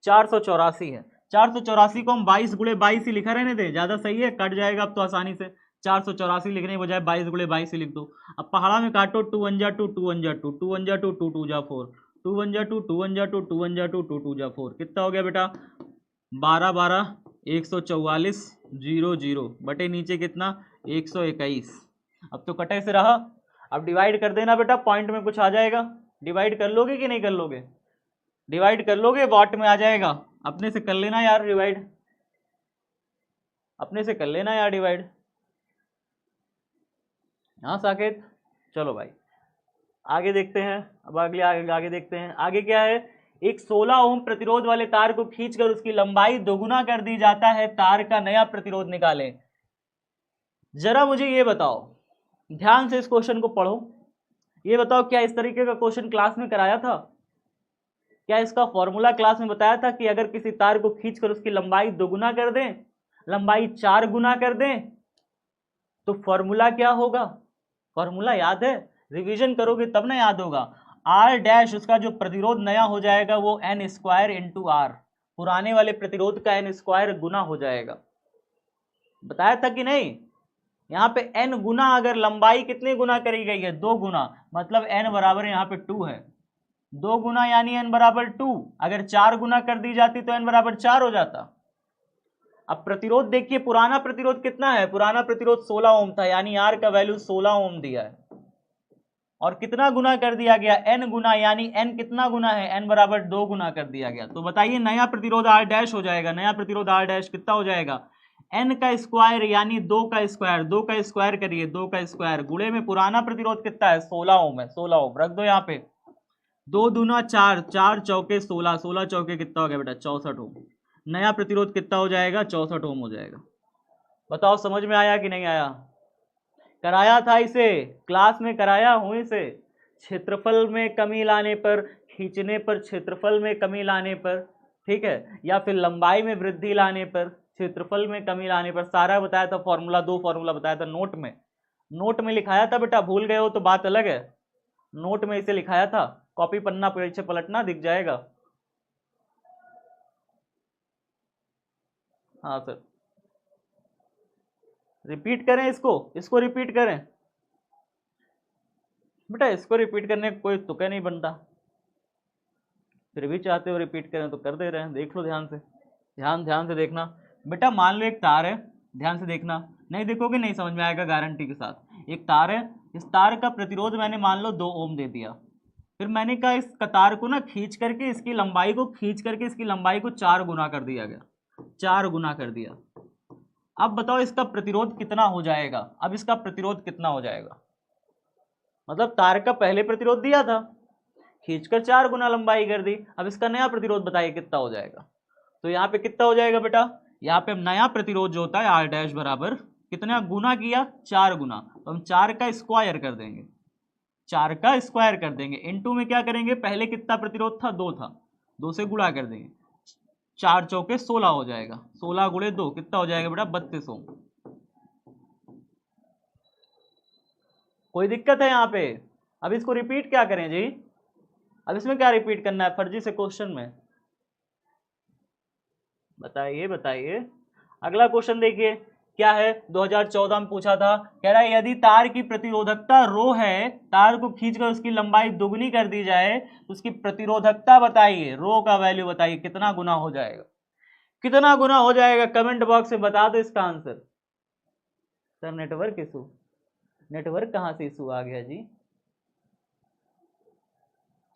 484 है, 484 को हम 22 गुणे 22 ही लिखा रहने दे, ज्यादा सही है, कट जाएगा अब तो आसानी से, 484 लिखने के बजाय 22 गुणे 22 ही लिख दो। अब पहाड़ा में काटो, 2 1 जा 2, 2 1 जा 2, 2 1 जा 2, 2 2 जा 4, 2 1 जा 2, 2 1 जा 2, 2 1 जा 2, 2 2 जा 4, कितना हो गया बेटा, 12 12 144 0 0 बटे नीचे कितना 121। अब तो कटे से रहा, अब डिवाइड कर देना बेटा, पॉइंट में कुछ आ जाएगा, डिवाइड कर लोगे कि नहीं कर लोगे, डिवाइड कर लोगे, वाट में आ जाएगा, अपने से कर लेना यार डिवाइड, अपने से कर लेना यार डिवाइड। हाँ साकेत, चलो भाई आगे देखते हैं, अब आगे देखते हैं, आगे क्या है, एक 16 ओम प्रतिरोध वाले तार को खींचकर उसकी लंबाई दोगुना कर दी जाता है, तार का नया प्रतिरोध निकालें। जरा मुझे ये बताओ, ध्यान से इस क्वेश्चन को पढ़ो, ये बताओ क्या इस तरीके का क्वेश्चन क्लास में कराया था, क्या इसका फॉर्मूला क्लास में बताया था कि अगर किसी तार को खींचकर उसकी लंबाई दोगुना कर दें, लंबाई 4 गुना कर दें, तो फॉर्मूला क्या होगा, फॉर्मूला याद है, रिवीजन करोगे तब ना याद होगा, R डैश उसका जो प्रतिरोध नया हो जाएगा वो n² इंटू R, पुराने वाले प्रतिरोध का n² गुना हो जाएगा, बताया था कि नहीं। यहाँ पे n गुना, अगर लंबाई कितने गुना करी गई है, 2 गुना, मतलब n बराबर यहाँ पे 2 है, 2 गुना यानी n बराबर 2, अगर 4 गुना कर दी जाती तो n बराबर 4 हो जाता। अब प्रतिरोध देखिए, पुराना प्रतिरोध कितना है, पुराना प्रतिरोध 16 ओम था, यानी R का वैल्यू 16 ओम दिया है, और कितना गुना कर दिया गया, n गुना, यानी n कितना गुना है, n बराबर 2 गुना कर दिया गया, तो बताइए नया प्रतिरोध R डैश हो जाएगा, नया प्रतिरोध R डैश कितना हो जाएगा, n का स्क्वायर यानी 2 का स्क्वायर, 2 का स्क्वायर करिए, 2 का स्क्वायर गुणे में पुराना प्रतिरोध कितना है, 16 ओम है, 16 ओम रख दो यहाँ पे, 2 दूना 4, 4 चौके 16, 16 चौके कितना हो गया बेटा 64 ओम, नया प्रतिरोध कितना हो जाएगा 64 ओम हो जाएगा। बताओ समझ में आया कि नहीं आया, कराया था इसे, क्लास में कराया हूं इसे, क्षेत्रफल में कमी लाने पर, खींचने पर क्षेत्रफल में कमी लाने पर, ठीक है, या फिर लंबाई में वृद्धि लाने पर, क्षेत्रफल में कमी लाने पर, सारा बताया था, फॉर्मूला 2 फॉर्मूला बताया था, नोट में लिखाया था बेटा, भूल गए हो तो बात अलग है, नोट में इसे लिखाया था, कॉपी पन्ना पीछे पलटना दिख जाएगा। हाँ सर, रिपीट करें इसको रिपीट करें बेटा, इसको रिपीट करने कोई तुक्का नहीं बनता, फिर भी चाहते हो रिपीट करें तो कर दे रहे हैं, देख लो ध्यान से, ध्यान से देखना बेटा, मान लो एक तार है, ध्यान से देखना, नहीं देखोगे नहीं समझ में आएगा गारंटी के साथ, एक तार है, इस तार का प्रतिरोध मैंने मान लो 2 ओम दे दिया, फिर मैंने कहा इस तार को ना खींच करके इसकी लंबाई को 4 गुना कर दिया गया, 4 गुना कर दिया, अब बताओ इसका प्रतिरोध कितना हो जाएगा, अब इसका प्रतिरोध कितना हो जाएगा, मतलब तार का पहले प्रतिरोध दिया था, खींचकर 4 गुना लंबाई कर दी, अब इसका नया प्रतिरोध बताइए कितना हो जाएगा, तो यहाँ पे कितना हो जाएगा बेटा, यहाँ पे नया प्रतिरोध जो होता है R डैश बराबर कितना गुना किया, 4 गुना, तो हम 4 का स्क्वायर कर देंगे, 4 का स्क्वायर कर देंगे, इनटू में क्या करेंगे, पहले कितना प्रतिरोध था, 2 था, 2 से गुणा कर देंगे, 4 चौके 16 हो जाएगा, 16 गुणे 2 कितना हो जाएगा बेटा 32 ओम। कोई दिक्कत है यहाँ पे, अब इसको रिपीट क्या करें जी, अब इसमें क्या रिपीट करना है फर्जी से क्वेश्चन में, बताइए। अगला क्वेश्चन देखिए क्या है, 2014 में पूछा था, कह रहा है यदि तार की प्रतिरोधकता रो है, तार को खींचकर उसकी लंबाई दुगनी कर दी जाए तो उसकी प्रतिरोधकता बताइए, रो का वैल्यू बताइए कितना गुना हो जाएगा, कितना गुना हो जाएगा, कमेंट बॉक्स में बता दो इसका answer. Sir network issue, network कहां से इशू आ गया जी,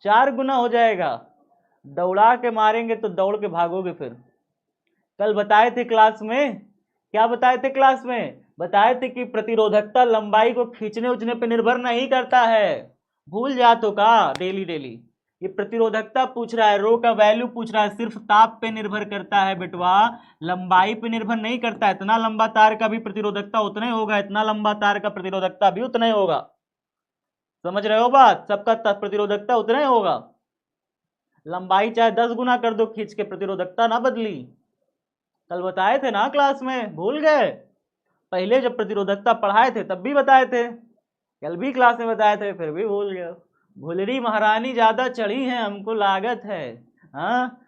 4 गुना हो जाएगा, दौड़ा के मारेंगे तो दौड़ के भागोगे फिर, कल बताए थे क्लास में, क्या बताए थे क्लास में, बताए थे कि प्रतिरोधकता लंबाई को खींचने उचने पर निर्भर नहीं करता है, भूल जाते का डेली, ये प्रतिरोधकता पूछ रहा है, रो का वैल्यू पूछ रहा है, सिर्फ ताप पे निर्भर करता है बेटवा, लंबाई पे निर्भर नहीं करता। इतना लंबा तार का भी प्रतिरोधकता उतना ही होगा, इतना लंबा तार का प्रतिरोधकता भी उतना ही होगा। समझ रहे हो बात? सबका प्रतिरोधकता उतना ही होगा। लंबाई चाहे 10 गुना कर दो खींच के, प्रतिरोधकता ना बदली। कल बताए थे ना क्लास में, भूल गए? पहले जब प्रतिरोधकता पढ़ाए थे तब भी बताए थे, कल भी क्लास में बताए थे, फिर भी भूल गए। भूलनी महारानी ज्यादा चढ़ी हैं, हमको लागत है। हाँ,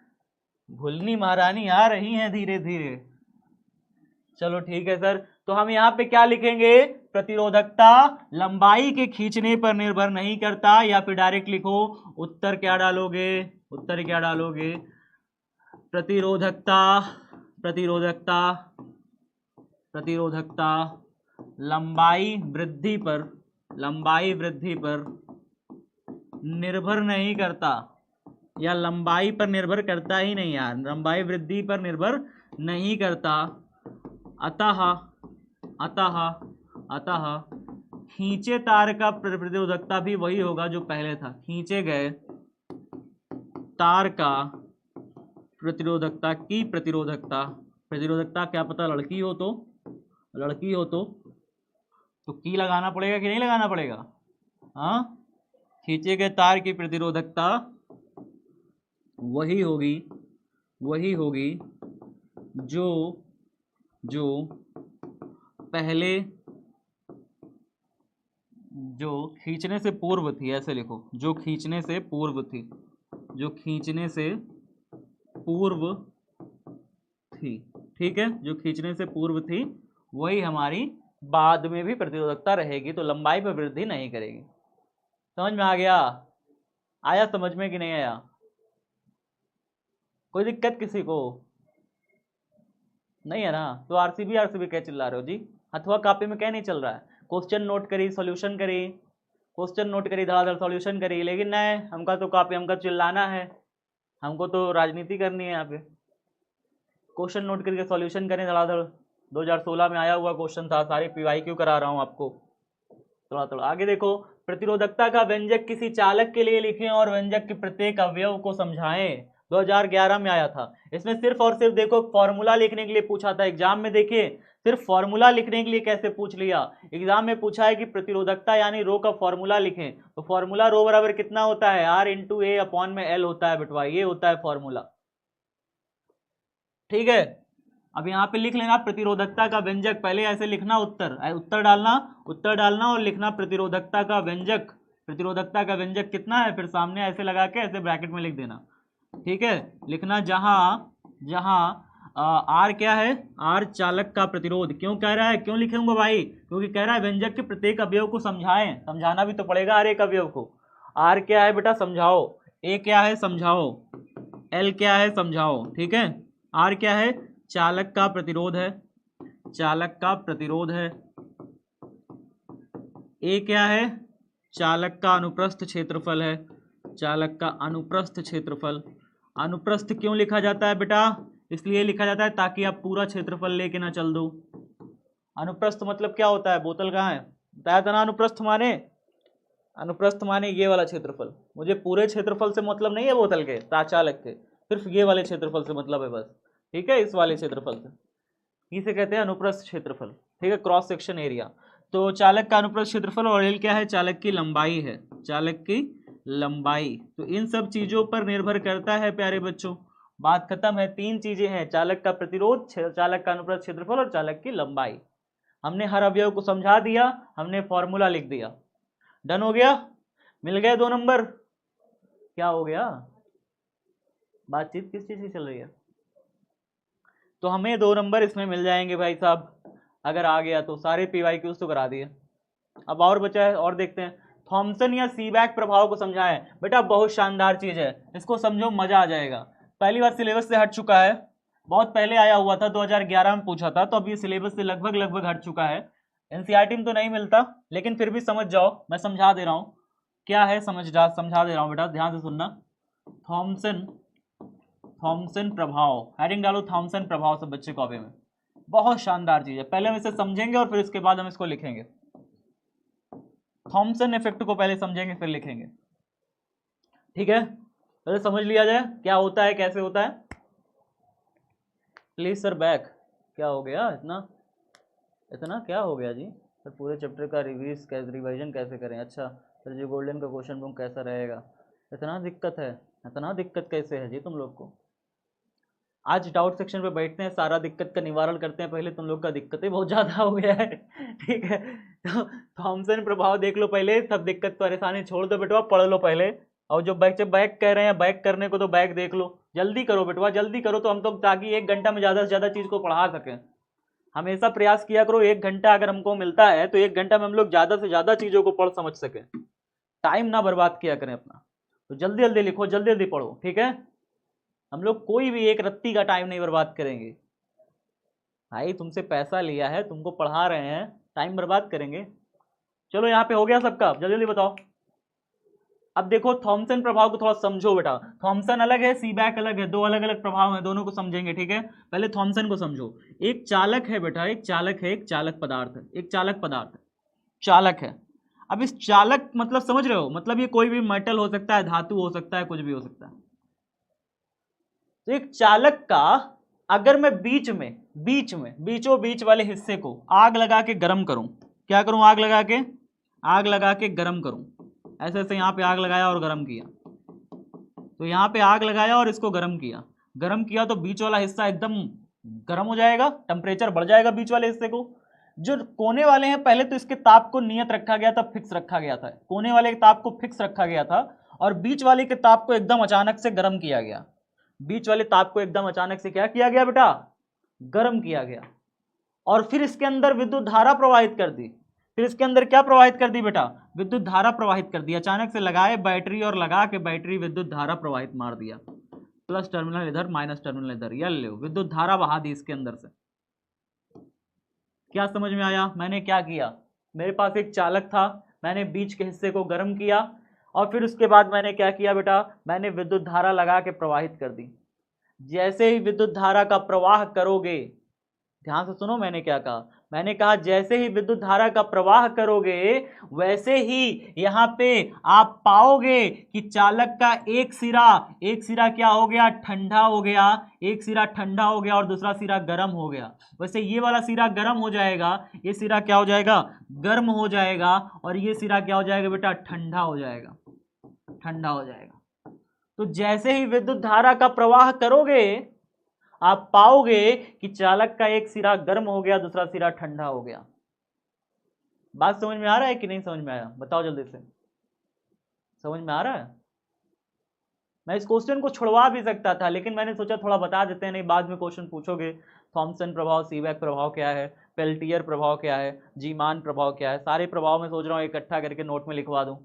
भूलनी महारानी आ रही हैं धीरे धीरे। चलो ठीक है सर, तो हम यहाँ पे क्या लिखेंगे? प्रतिरोधकता लंबाई के खींचने पर निर्भर नहीं करता, या फिर डायरेक्ट लिखो, उत्तर क्या डालोगे? उत्तर क्या डालोगे? प्रतिरोधकता प्रतिरोधकता प्रतिरोधकता लंबाई वृद्धि पर निर्भर नहीं करता, या लंबाई पर निर्भर करता ही नहीं यार, लंबाई वृद्धि पर निर्भर नहीं करता। अतः खींचे तार का प्रतिरोधकता भी वही होगा जो पहले था। खींचे गए तार का प्रतिरोधकता की प्रतिरोधकता क्या पता लड़की हो तो की लगाना पड़ेगा कि नहीं लगाना पड़ेगा? हाँ, खींचे गए तार की प्रतिरोधकता वही होगी जो पहले, जो खींचने से पूर्व थी। ऐसे लिखो, जो खींचने से पूर्व थी। ठीक है, जो खींचने से पूर्व थी वही हमारी बाद में भी प्रतिरोधकता रहेगी, तो लंबाई पर वृद्धि नहीं करेगी। समझ में आ गया? आया समझ में कि नहीं आया? कोई दिक्कत किसी को नहीं है ना? तो आरसीबी क्या चिल्ला रहे हो जी? अथवा कापी में क्या नहीं चल रहा है? क्वेश्चन नोट करी, सॉल्यूशन करी, क्वेश्चन नोट करी, धड़ाधड़ सॉल्यूशन करी, लेकिन नहीं, हमका तो कापी, हमका चिल्लाना है, हमको तो राजनीति करनी है यहाँ पे। क्वेश्चन नोट करके सॉल्यूशन करें धड़ाधड़। 2016 में आया हुआ क्वेश्चन था, सारे PYQ करा रहा हूँ आपको। थोड़ा आगे देखो, प्रतिरोधकता का व्यंजक किसी चालक के लिए लिखें और व्यंजक के प्रत्येक अवयव को समझाएं। 2011 में आया था। इसमें सिर्फ और सिर्फ देखो फॉर्मूला लिखने के लिए पूछा था एग्जाम में। देखिए सिर्फ फॉर्मूला लिखने के लिए कैसे पूछ लिया, एग्जाम में पूछा है कि प्रतिरोधकता यानी रो का फॉर्मूला लिखें, तो फॉर्मूला रो बराबर कितना होता है? R × A अपॉन में L होता है बेटवा, ये होता है फॉर्मूला। ठीक है, अब यहाँ पे लिख लेना प्रतिरोधकता का व्यंजक, पहले ऐसे लिखना, उत्तर डालना और लिखना प्रतिरोधकता का व्यंजक कितना है, फिर सामने ऐसे लगा के ऐसे ब्रैकेट में लिख देना। ठीक है, लिखना जहां R क्या है? R चालक का प्रतिरोध। क्यों कह रहा है, क्यों लिखूंगा भाई? क्योंकि कह रहा है व्यंजक के प्रत्येक अवयव को समझाएं, समझाना भी तो पड़ेगा हर एक अवयव को। R क्या है बेटा? समझाओ। A क्या है? समझाओ। L क्या है? समझाओ। ठीक है, R क्या है? चालक का प्रतिरोध है। A क्या है? चालक का अनुप्रस्थ क्षेत्रफल है। अनुप्रस्थ क्यों लिखा जाता है बेटा? इसलिए लिखा जाता है ताकि आप पूरा क्षेत्रफल लेके ना चल दो। अनुप्रस्थ मतलब क्या होता है? बोतल कहाँ है? बताया था ना अनुप्रस्थ माने ये वाला क्षेत्रफल। मुझे पूरे क्षेत्रफल से मतलब नहीं है बोतल के, चालक के, सिर्फ ये वाले क्षेत्रफल से मतलब है बस। ठीक है, इस वाले क्षेत्रफल से, इसे कहते हैं अनुप्रस्थ क्षेत्रफल। ठीक है, क्रॉस सेक्शन एरिया। तो चालक का अनुप्रस्थ क्षेत्रफल, और एल क्या है? चालक की लंबाई है, तो इन सब चीजों पर निर्भर करता है प्यारे बच्चों। बात खत्म है। 3 चीजें हैं, चालक का प्रतिरोध, चालक का अनुप्रस्थ क्षेत्रफल और चालक की लंबाई। हमने हर अवयव को समझा दिया, हमने फॉर्मूला लिख दिया। डन हो गया? मिल गए 2 नंबर? क्या हो गया? बातचीत किस चीज की चल रही है? तो हमें 2 नंबर इसमें मिल जाएंगे भाई साहब, अगर आ गया तो। सारे PYQs तो करा दिए, अब और बचा है, और देखते हैं। थॉमसन या सीबैक प्रभाव को समझाएं। बेटा बहुत शानदार चीज है, इसको समझो, मजा आ जाएगा। पहली बार सिलेबस से हट चुका है, बहुत पहले आया हुआ था, 2011 में पूछा था, तो अब ये सिलेबस से लगभग हट चुका है। NCERT में तो नहीं मिलता, लेकिन फिर भी समझ जाओ, मैं समझा दे रहा हूँ क्या है, समझा दे रहा हूँ बेटा, ध्यान से सुनना। थॉमसन प्रभाव, हेडिंग डालो थॉमसन प्रभाव सब बच्चे कॉपी में। बहुत शानदार चीज है, पहले हम इसे समझेंगे और फिर इसके बाद हम इसको लिखेंगे। थॉमसन इफेक्ट को पहले समझेंगे फिर लिखेंगे। ठीक है, पहले समझ लिया जाए क्या होता है, कैसे होता है। Please sir back. क्या हो गया, इतना इतना क्या हो गया जी सर? पूरे चैप्टर का रिवीजन कैसे करें? अच्छा सर जी, गोल्डन का क्वेश्चन बुक कैसा रहेगा? इतना दिक्कत है, इतना दिक्कत कैसे है जी तुम लोग को? आज डाउट सेक्शन पे बैठते हैं, सारा दिक्कत का निवारण करते हैं। पहले तुम लोग का दिक्कत ही बहुत ज़्यादा हो गया है। ठीक है, तो थॉमसन प्रभाव देख लो पहले, सब दिक्कत परेशानी छोड़ दो बेटवा, पढ़ लो पहले। और जो बैक कह रहे हैं बैक करने को, तो बैक देख लो, जल्दी करो बेटवा, जल्दी करो, तो हम तो ताकि 1 घंटा में ज़्यादा से ज़्यादा चीज़ को पढ़ा सकें। हमेशा प्रयास किया करो, 1 घंटा अगर हमको मिलता है तो 1 घंटा में हम लोग ज़्यादा से ज़्यादा चीज़ों को पढ़ समझ सकें, टाइम ना बर्बाद किया करें अपना। तो जल्दी जल्दी लिखो, जल्दी जल्दी पढ़ो, ठीक है। हम लोग कोई भी एक रत्ती का टाइम नहीं बर्बाद करेंगे। भाई तुमसे पैसा लिया है, तुमको पढ़ा रहे हैं, टाइम बर्बाद करेंगे? चलो यहाँ पे हो गया सबका, जल्दी जल्दी बताओ। अब देखो थॉमसन प्रभाव को थोड़ा समझो बेटा। थॉमसन अलग है, सीबैक अलग है, दो अलग अलग प्रभाव हैं, दोनों को समझेंगे, ठीक है। पहले थॉमसन को समझो। एक चालक है बेटा, एक चालक है, एक चालक पदार्थ है, एक चालक पदार्थ है, चालक है। अब इस चालक मतलब समझ रहे हो, मतलब ये कोई भी मेटल हो सकता है, धातु हो सकता है, कुछ भी हो सकता है। तो एक चालक का अगर मैं बीचों बीच वाले हिस्से को आग लगा के गर्म करूं, क्या करूं? आग लगा के गर्म करूं। ऐसे ऐसे यहां पे आग लगाया और गर्म किया, तो यहां पे आग लगाया और इसको गर्म किया तो बीच वाला हिस्सा एकदम गर्म हो जाएगा, टेम्परेचर बढ़ जाएगा बीच वाले हिस्से को। जो कोने वाले हैं, पहले तो इसके ताप को नियत रखा गया था, फिक्स रखा गया था, कोने वाले के ताप को फिक्स रखा गया था, और बीच वाले के ताप को एकदम अचानक से गर्म किया गया। बीच वाले ताप को एकदम अचानक से क्या किया गया बेटा? गर्म किया गया। और फिर इसके अंदर विद्युत धारा प्रवाहित कर दी। फिर इसके अंदर क्या प्रवाहित कर दी बेटा? विद्युत धारा प्रवाहित कर दी। अचानक से लगाए बैटरी और लगा के बैटरी विद्युत धारा प्रवाहित मार दिया, प्लस टर्मिनल इधर माइनस टर्मिनल इधर, ये लो विद्युत धारा बहा दी इसके अंदर से। क्या समझ में आया? मैंने क्या किया, मेरे पास एक चालक था, मैंने बीच के हिस्से को गर्म किया, और फिर उसके बाद मैंने क्या किया बेटा? मैंने विद्युत धारा लगा के प्रवाहित कर दी। जैसे ही विद्युत धारा का प्रवाह करोगे, ध्यान से सुनो मैंने क्या कहा। मैंने कहा जैसे ही विद्युत धारा का प्रवाह करोगे, वैसे ही यहाँ पे आप पाओगे कि चालक का एक सिरा क्या हो गया? ठंडा हो गया। एक सिरा ठंडा हो गया और दूसरा सिरा गर्म हो गया। वैसे ये वाला सिरा गर्म हो जाएगा, ये सिरा क्या हो जाएगा? गर्म हो जाएगा, और ये सिरा क्या हो जाएगा बेटा? ठंडा हो जाएगा, ठंडा हो जाएगा। तो जैसे ही विद्युत धारा का प्रवाह करोगे, आप पाओगे कि चालक का एक सिरा गर्म हो गया, दूसरा सिरा ठंडा हो गया। बात समझ में आ रहा है कि नहीं समझ में आया? बताओ जल्दी से, समझ में आ रहा है? मैं इस क्वेश्चन को छुड़वा भी सकता था, लेकिन मैंने सोचा थोड़ा बता देते हैं, नहीं बाद में क्वेश्चन पूछोगे। थॉमसन प्रभाव, सीबैक प्रभाव क्या है, पेल्टियर प्रभाव क्या है, जीमान प्रभाव क्या है, सारे प्रभाव मैं सोच रहा हूँ इकट्ठा करके नोट में लिखवा दूँ।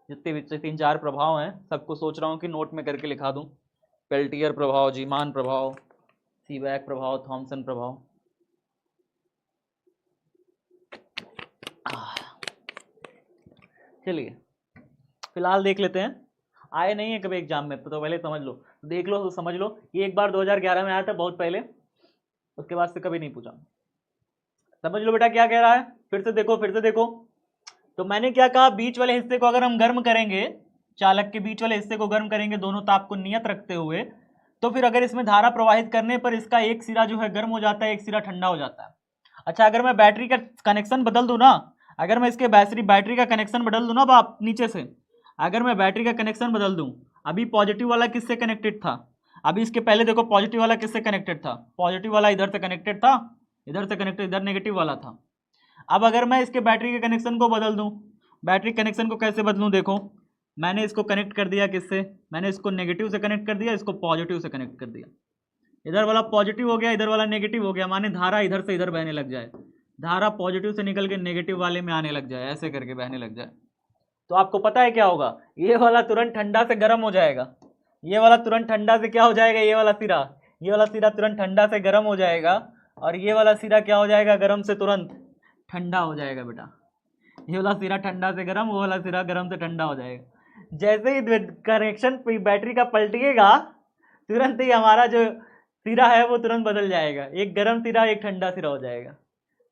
जितने भी 3-4 प्रभाव हैं, सबको सोच रहा हूँ कि नोट में करके लिखा दूँ। पेल्टियर प्रभाव, जीमान प्रभाव, सीबैक प्रभाव, थॉमसन प्रभाव। चलिए फिलहाल देख लेते हैं। आए नहीं है कभी एग्जाम में तो पहले समझ लो, देख लो तो समझ लो। ये एक बार 2011 में आया था, बहुत पहले, उसके बाद से कभी नहीं पूछा। समझ लो बेटा क्या कह रहा है, फिर से देखो। तो मैंने क्या कहा, बीच वाले हिस्से को अगर हम गर्म करेंगे, चालक के बीच वाले हिस्से को गर्म करेंगे, दोनों ताप को नियत रखते हुए, तो फिर अगर इसमें धारा प्रवाहित करने पर इसका एक सिरा जो है गर्म हो जाता है, एक सिरा ठंडा हो जाता है। अच्छा, अगर मैं बैटरी का कनेक्शन बदल दूं ना, अगर मैं इसके बैटरी का कनेक्शन बदल दूं ना बाप नीचे से, अगर मैं बैटरी का कनेक्शन बदल दूं, अभी पॉजिटिव वाला किससे कनेक्टेड था? अभी इसके पहले देखो पॉजिटिव वाला किससे कनेक्टेड था? पॉजिटिव वाला इधर से कनेक्टेड था, इधर से कनेक्टेड, इधर नेगेटिव वाला था। अब अगर मैं इसके बैटरी के कनेक्शन को बदल दूं, बैटरी कनेक्शन को कैसे बदलूं? देखो मैंने इसको कनेक्ट कर दिया किससे? मैंने इसको नेगेटिव से कनेक्ट कर दिया, इसको पॉजिटिव से कनेक्ट कर दिया। इधर वाला पॉजिटिव हो गया, इधर वाला नेगेटिव हो गया, माने धारा इधर से इधर बहने लग जाए, धारा पॉजिटिव से निकल के नेगेटिव वाले में आने लग जाए, ऐसे करके बहने लग जाए। तो आपको पता है क्या होगा? ये वाला तुरंत ठंडा से गर्म हो जाएगा, ये वाला तुरंत ठंडा से क्या हो जाएगा? ये वाला सिरा तुरंत ठंडा से गर्म हो जाएगा, और ये वाला सिरा क्या हो जाएगा? गर्म से तुरंत ठंडा हो जाएगा बेटा। ये वाला सिरा ठंडा से गर्म, वो वाला सिरा गर्म से ठंडा हो जाएगा। जैसे ही कनेक्शन बैटरी का पलटिएगा, तुरंत ही हमारा जो सिरा है वो तुरंत बदल जाएगा, एक गर्म सिरा एक ठंडा सिरा हो जाएगा।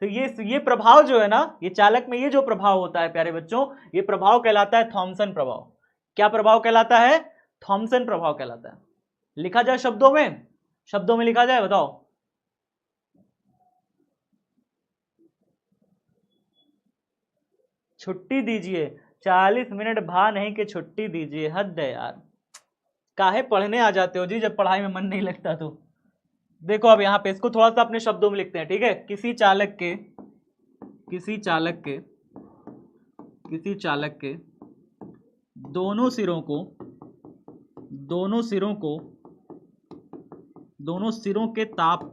तो ये प्रभाव जो है ना, ये चालक में ये जो प्रभाव होता है प्यारे बच्चों, ये प्रभाव कहलाता है थॉमसन प्रभाव। क्या प्रभाव कहलाता है? थॉमसन प्रभाव कहलाता है। लिखा जाए शब्दों में, शब्दों में लिखा जाए, बताओ। छुट्टी दीजिए, 40 मिनट भा नहीं कि छुट्टी दीजिए, हद है यार। काहे पढ़ने आ जाते हो जी जब पढ़ाई में मन नहीं लगता तो। देखो अब यहाँ पे इसको थोड़ा सा अपने शब्दों में लिखते हैं, ठीक है। किसी चालक के दोनों सिरों के ताप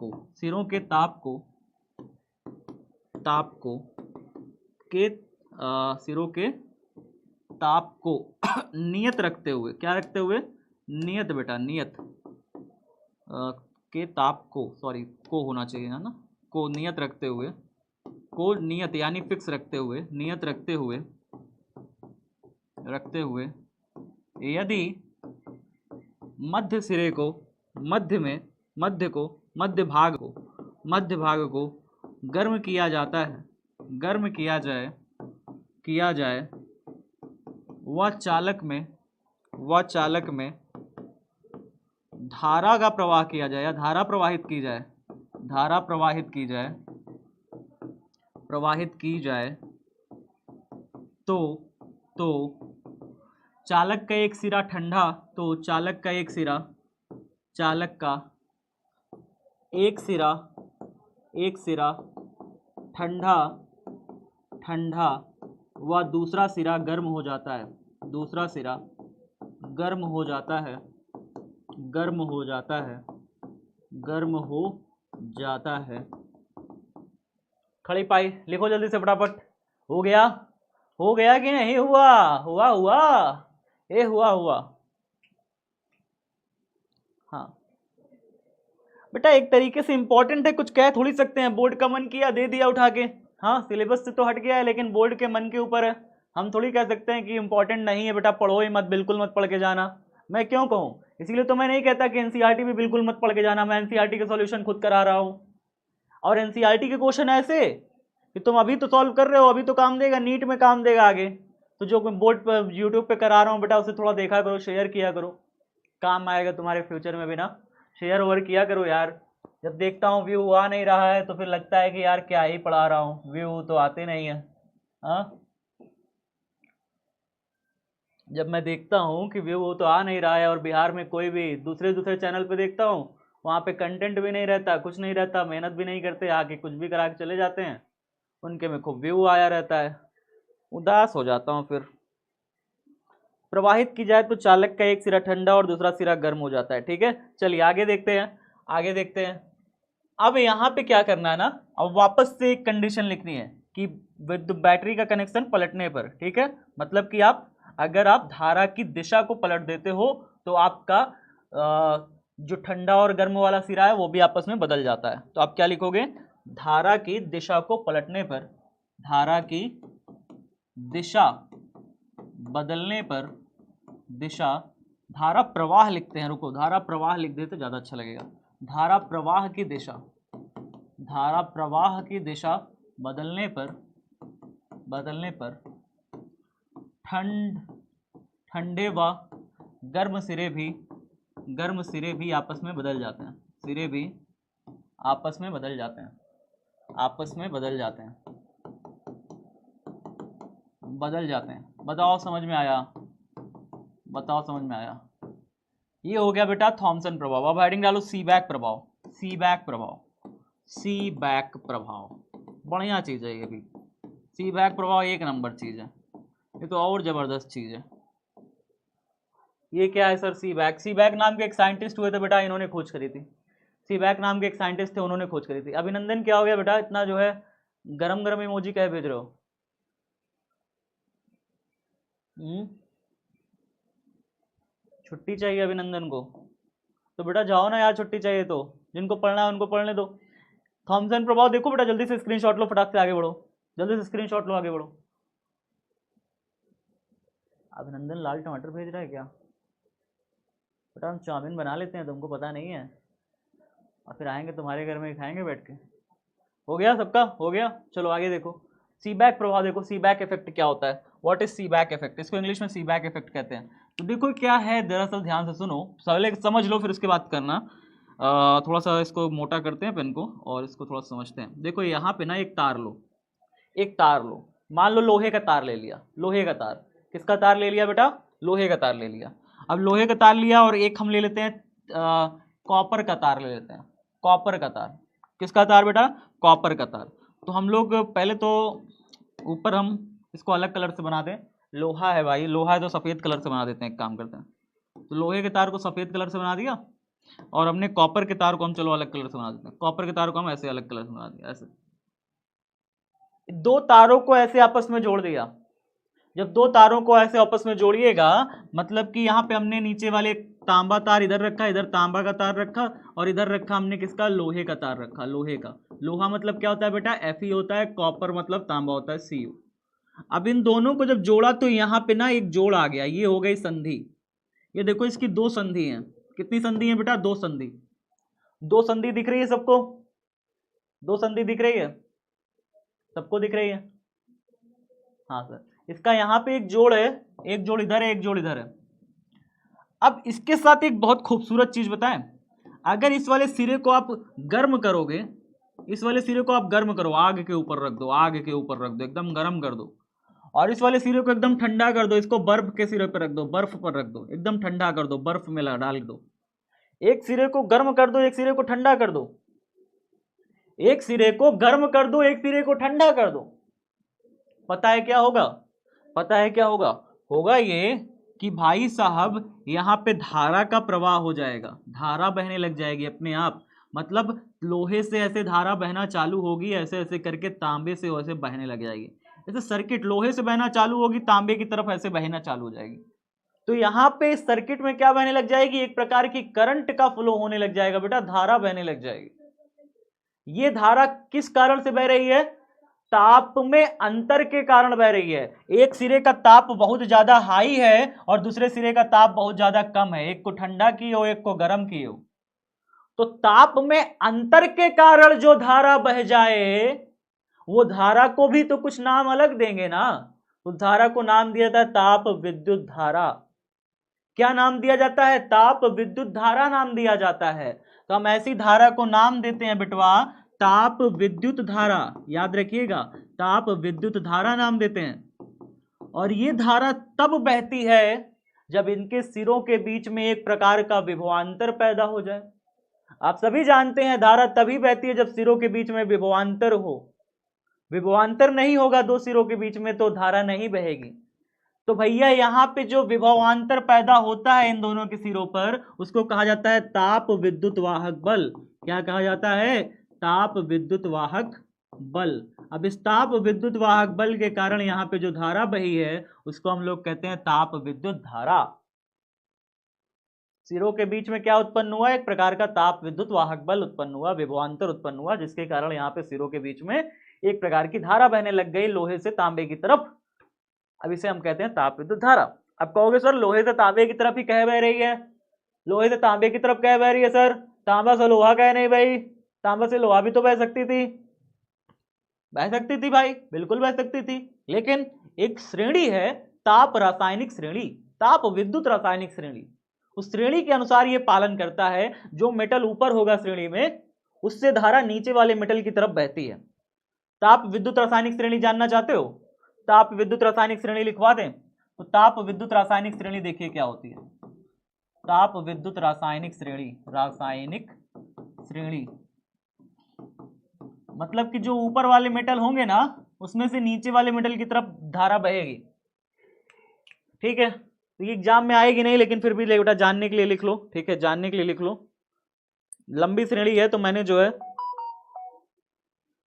को नियत रखते हुए, क्या रखते हुए, नियत बेटा, नियत के ताप को, सॉरी को होना चाहिए है ना, को नियत रखते हुए, को नियत यानी फिक्स रखते हुए, नियत रखते हुए यदि मध्य सिरे को, मध्य भाग को गर्म किया जाए, वह चालक में धारा का प्रवाह किया जाए या धारा प्रवाहित की जाए तो चालक का एक सिरा ठंडा, ठंडा व दूसरा सिरा गर्म हो जाता है। खड़ी पाई लिखो जल्दी से फटाफट। हो गया कि नहीं हुआ? हुआ। हाँ बेटा एक तरीके से इंपॉर्टेंट है, कुछ कह थोड़ी सकते हैं। बोर्ड का मन किया दे दिया उठा के। हाँ सिलेबस से तो हट गया है, लेकिन बोर्ड के मन के ऊपर है। हम थोड़ी कह सकते हैं कि इंपॉर्टेंट नहीं है बेटा, पढ़ो ही मत, बिल्कुल मत पढ़ के जाना। मैं क्यों कहूँ? इसीलिए तो मैं नहीं कहता कि एनसीईआरटी भी बिल्कुल मत पढ़ के जाना। मैं एनसीईआरटी के सॉल्यूशन खुद करा रहा हूँ, और एनसीईआरटी के क्वेश्चन ऐसे कि तुम अभी तो सॉल्व कर रहे हो, अभी तो काम देगा, नीट में काम देगा आगे। तो जो बोर्ड पर यूट्यूब पे करा रहा हूँ बेटा, उसे थोड़ा देखा करो, शेयर किया करो, काम आएगा तुम्हारे फ्यूचर में भी ना। शेयर ओवर किया करो यार। जब देखता हूँ व्यू आ नहीं रहा है तो फिर लगता है कि यार क्या ही पढ़ा रहा हूँ, व्यू तो आते नहीं है। हाँ जब मैं देखता हूँ कि व्यू तो आ नहीं रहा है, और बिहार में कोई भी दूसरे चैनल पे देखता हूँ, वहाँ पे कंटेंट भी नहीं रहता, कुछ नहीं रहता, मेहनत भी नहीं करते, आके कुछ भी करा के चले जाते हैं, उनके में खूब व्यू आया रहता है, उदास हो जाता हूँ फिर। प्रवाहित की जाए तो चालक का एक सिरा ठंडा और दूसरा सिरा गर्म हो जाता है, ठीक है। चलिए आगे देखते हैं। अब यहाँ पे क्या करना है ना, अब वापस से एक कंडीशन लिखनी है कि विद्युत बैटरी का कनेक्शन पलटने पर, ठीक है, मतलब कि अगर आप धारा की दिशा को पलट देते हो तो आपका जो ठंडा और गर्म वाला सिरा है वो भी आपस में बदल जाता है। तो आप क्या लिखोगे? धारा की दिशा को पलटने पर, धारा की दिशा बदलने पर, धारा प्रवाह लिखते हैं, रुको, धारा प्रवाह लिख देते ज़्यादा अच्छा लगेगा। धारा प्रवाह की दिशा बदलने पर ठंडे व गर्म सिरे भी आपस में बदल जाते हैं, आपस में बदल जाते हैं। बताओ समझ में आया? ये हो गया बेटा थॉमसन प्रभाव। अब हेडिंग डालो सीबैक प्रभाव। बढ़िया चीज है ये भी, सीबैक प्रभाव एक नंबर चीज है, ये तो और जबरदस्त चीज है। ये क्या है सर? सीबैक नाम के एक साइंटिस्ट हुए थे बेटा, इन्होंने खोज करी थी। सीबैक नाम के एक साइंटिस्ट थे, उन्होंने खोज करी थी। अभिनंदन क्या हो गया बेटा, इतना जो है गरम इमोजी क्या भेज रहे हो? छुट्टी चाहिए अभिनंदन को? तो बेटा जाओ ना यार, छुट्टी चाहिए तो जिनको पढ़ना है उनको पढ़ने दो। थॉमसन प्रभाव देखो बेटा, जल्दी से स्क्रीनशॉट लो, फटाक से आगे बढ़ो, जल्दी से स्क्रीनशॉट लो, आगे बढ़ो। अभिनंदन लाल टमाटर भेज रहा है क्या बेटा? हम चाउमीन बना लेते हैं, तुमको पता नहीं है, और फिर आएंगे तुम्हारे घर में खाएंगे बैठ के। हो गया सबका? हो गया, चलो आगे देखो। सीबैक प्रभाव देखो, सीबैक इफेक्ट क्या होता है, व्हाट इज सीबैक इफेक्ट? इसको इंग्लिश में सीबैक इफेक्ट कहते हैं। तो देखो क्या है दरअसल, ध्यान से सुनो, पहले समझ लो फिर उसके बाद करना। थोड़ा सा इसको मोटा करते हैं पेन को और इसको थोड़ा समझते हैं। देखो यहाँ पे ना एक तार लो, एक तार लो, मान लो लोहे का तार ले लिया, लोहे का तार, किसका तार ले लिया बेटा, लोहे का तार ले लिया। अब लोहे का तार लिया और एक हम ले लेते हैं कॉपर का तार ले लेते हैं, कॉपर का तार, किसका तार बेटा, कॉपर का तार। तो हम लोग पहले तो ऊपर हम इसको अलग कलर से बना दें, लोहा है भाई, लोहा है तो सफ़ेद कलर से बना देते हैं, एक काम करते हैं। तो लोहे के तार को सफ़ेद कलर से बना दिया और हमने कॉपर के तार को हम चलो अलग कलर से बना देते हैं, कॉपर के तार को हम ऐसे अलग कलर से बना दिया, ऐसे दो तारों को ऐसे आपस में जोड़ दिया। जब दो तारों को ऐसे आपस में जोड़िएगा, मतलब कि यहाँ पे हमने नीचे वाले तांबा तार इधर रखा, इधर तांबा का तार रखा और इधर रखा हमने किसका, लोहे का तार रखा, लोहे का। लोहा मतलब क्या होता है बेटा, Fe होता है, कॉपर मतलब तांबा होता है, Cu। अब इन दोनों को जब जोड़ा तो यहाँ पे ना एक जोड़ आ गया, ये हो गई संधि। ये देखो इसकी दो संधि हैं, कितनी संधि है बेटा, दो संधि। दो संधि दिख रही है सबको, दो संधि दिख रही है सबको, दिख रही है, हाँ सर। इसका यहाँ पे एक जोड़ है, एक जोड़ इधर है, एक जोड़ इधर है। अब इसके साथ एक बहुत खूबसूरत चीज बताएं, अगर इस वाले सिरे को आप गर्म करोगे, इस वाले सिरे को आप गर्म करो, आग के ऊपर रख दो, आग के ऊपर रख दो, एकदम गर्म कर दो, और इस वाले सिरे को एकदम ठंडा कर दो, इसको बर्फ के सिरे पर रख दो, बर्फ पर रख दो, एकदम ठंडा कर दो, बर्फ में डाल दो। एक सिरे को गर्म कर दो, एक सिरे को ठंडा कर दो, एक सिरे को गर्म कर दो, एक सिरे को ठंडा कर दो। पता है क्या होगा, पता है क्या होगा, होगा ये कि भाई साहब यहाँ पे धारा का प्रवाह हो जाएगा, धारा बहने लग जाएगी अपने आप। मतलब लोहे से ऐसे धारा बहना चालू होगी, ऐसे ऐसे करके तांबे से वैसे बहने लग जाएगी। ऐसे सर्किट लोहे से बहना चालू होगी, तांबे की तरफ ऐसे बहना चालू हो जाएगी। तो यहाँ पे सर्किट में क्या बहने लग जाएगी, एक प्रकार की करंट का फ्लो होने लग जाएगा बेटा, धारा बहने लग जाएगी। ये धारा किस कारण से बह रही है, ताप में अंतर के कारण बह रही है। एक सिरे का ताप बहुत ज्यादा हाई है और दूसरे सिरे का ताप बहुत ज्यादा कम है, एक को ठंडा की हो, एक को गर्म की हो। तो ताप में अंतर के कारण जो धारा बह जाए, वो धारा को भी तो कुछ नाम अलग देंगे ना। उस धारा को नाम दिया था ताप विद्युत धारा। क्या नाम दिया जाता है, ताप विद्युत धारा नाम दिया जाता है। तो हम ऐसी धारा को नाम देते हैं बेटवा ताप विद्युत धारा, याद रखिएगा, ताप विद्युत धारा नाम देते हैं। और ये धारा तब बहती है जब इनके सिरों के बीच में एक प्रकार का विभवांतर पैदा हो जाए। आप सभी जानते हैं धारा तभी बहती है जब सिरों के बीच में विभवांतर हो। विभवांतर नहीं होगा दो सिरों के बीच में तो धारा नहीं बहेगी। तो भैया यहाँ पे जो विभवांतर पैदा होता है इन दोनों के सिरों पर, उसको कहा जाता है ताप विद्युत वाहक बल। क्या कहा जाता है, ताप विद्युत वाहक बल। अब इस ताप विद्युत वाहक बल के कारण यहाँ पे जो धारा बही है उसको हम लोग कहते हैं ताप विद्युत धारा। सिरों के बीच में क्या उत्पन्न हुआ, एक प्रकार का ताप विद्युत वाहक बल उत्पन्न हुआ, विभवांतर उत्पन्न हुआ, जिसके कारण यहाँ पे सिरों के बीच में एक प्रकार की धारा बहने लग गई लोहे से तांबे की तरफ। अब इसे हम कहते हैं ताप विद्युत धारा। अब कहोगे सर लोहे से तांबे की तरफ ही कह बह रही है, लोहे से तांबे की तरफ कह बह रही है सर, तांबा से लोहा कह नहीं भाई, तांबा से लोहा भी तो बह सकती थी, बह सकती थी भाई, बिल्कुल बह सकती थी। लेकिन एक श्रेणी है ताप रासायनिक श्रेणी, ताप विद्युत रासायनिक श्रेणी। उस श्रेणी के अनुसार ये पालन करता है, जो मेटल ऊपर होगा श्रेणी में उससे धारा नीचे वाले मेटल की तरफ बहती है। ताप विद्युत रासायनिक श्रेणी जानना चाहते हो, ताप विद्युत रासायनिक श्रेणी लिखवा दें। तो ताप विद्युत रासायनिक श्रेणी देखिए क्या होती है, ताप विद्युत रासायनिक श्रेणी, रासायनिक श्रेणी मतलब कि जो ऊपर वाले मेटल होंगे ना उसमें से नीचे वाले मेटल की तरफ धारा बहेगी। ठीक है, तो ये एग्जाम में आएगी नहीं लेकिन फिर भी बेटा जानने के लिए लिख लो, ठीक है, जानने के लिए लिख लो। लंबी श्रेणी है तो मैंने जो है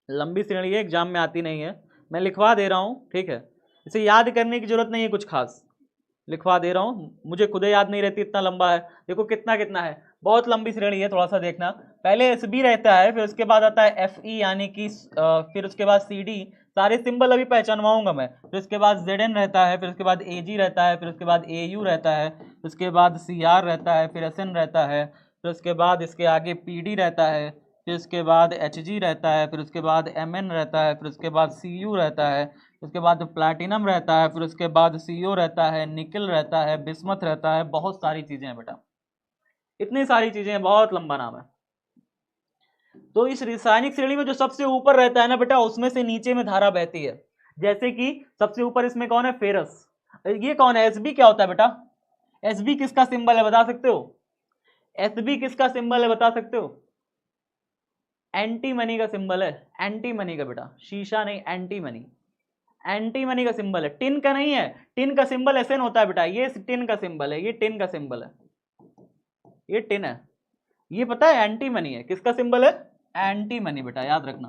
लंबी श्रेणी है, एग्जाम में आती नहीं है, मैं लिखवा दे रहा हूं, ठीक है। इसे याद करने की जरूरत नहीं है कुछ खास, लिखवा दे रहा हूं, मुझे खुद याद नहीं रहती, इतना लंबा है। देखो कितना कितना है, बहुत लंबी श्रेणी है, थोड़ा सा देखना। पहले SB रहता है, फिर उसके बाद आता है FE यानी कि फिर उसके बाद CD, सारे सिंबल अभी पहचानवाऊंगा मैं। फिर उसके बाद ZN रहता है, फिर उसके बाद AG रहता है, फिर उसके बाद AU रहता है, फिर उसके बाद CR रहता है, फिर SN रहता है, फिर उसके बाद इसके आगे PD रहता है, फिर उसके बाद HG रहता है, फिर उसके बाद MN रहता है, फिर उसके बाद CU रहता है, उसके बाद प्लैटिनम रहता है, फिर उसके बाद CO रहता है, निकल रहता है, बिस्मथ रहता है, बहुत सारी चीजें हैं बेटा, इतनी सारी चीजें हैं, बहुत लंबा नाम है। तो इस रासायनिक श्रेणी में जो सबसे ऊपर रहता है ना बेटा, उसमें से नीचे में धारा बहती है। जैसे कि सबसे ऊपर इसमें कौन है, फेरस। ये कौन है, Sb क्या होता है बेटा, Sb किसका सिंबल है बता सकते हो, Sb किसका सिंबल है बता सकते हो, एंटीमनी का सिंबल है, एंटीमनी का बेटा, शीशा नहीं, एंटीमनी, एंटीमनी का सिंबल है, टिन का नहीं है। टिन का सिंबल SN होता है बेटा, ये टिन का सिंबल है, ये टिन का सिंबल है, ये टिन है, ये पता है एंटीमनी है, किसका सिंबल है, एंटीमनी बेटा, याद रखना।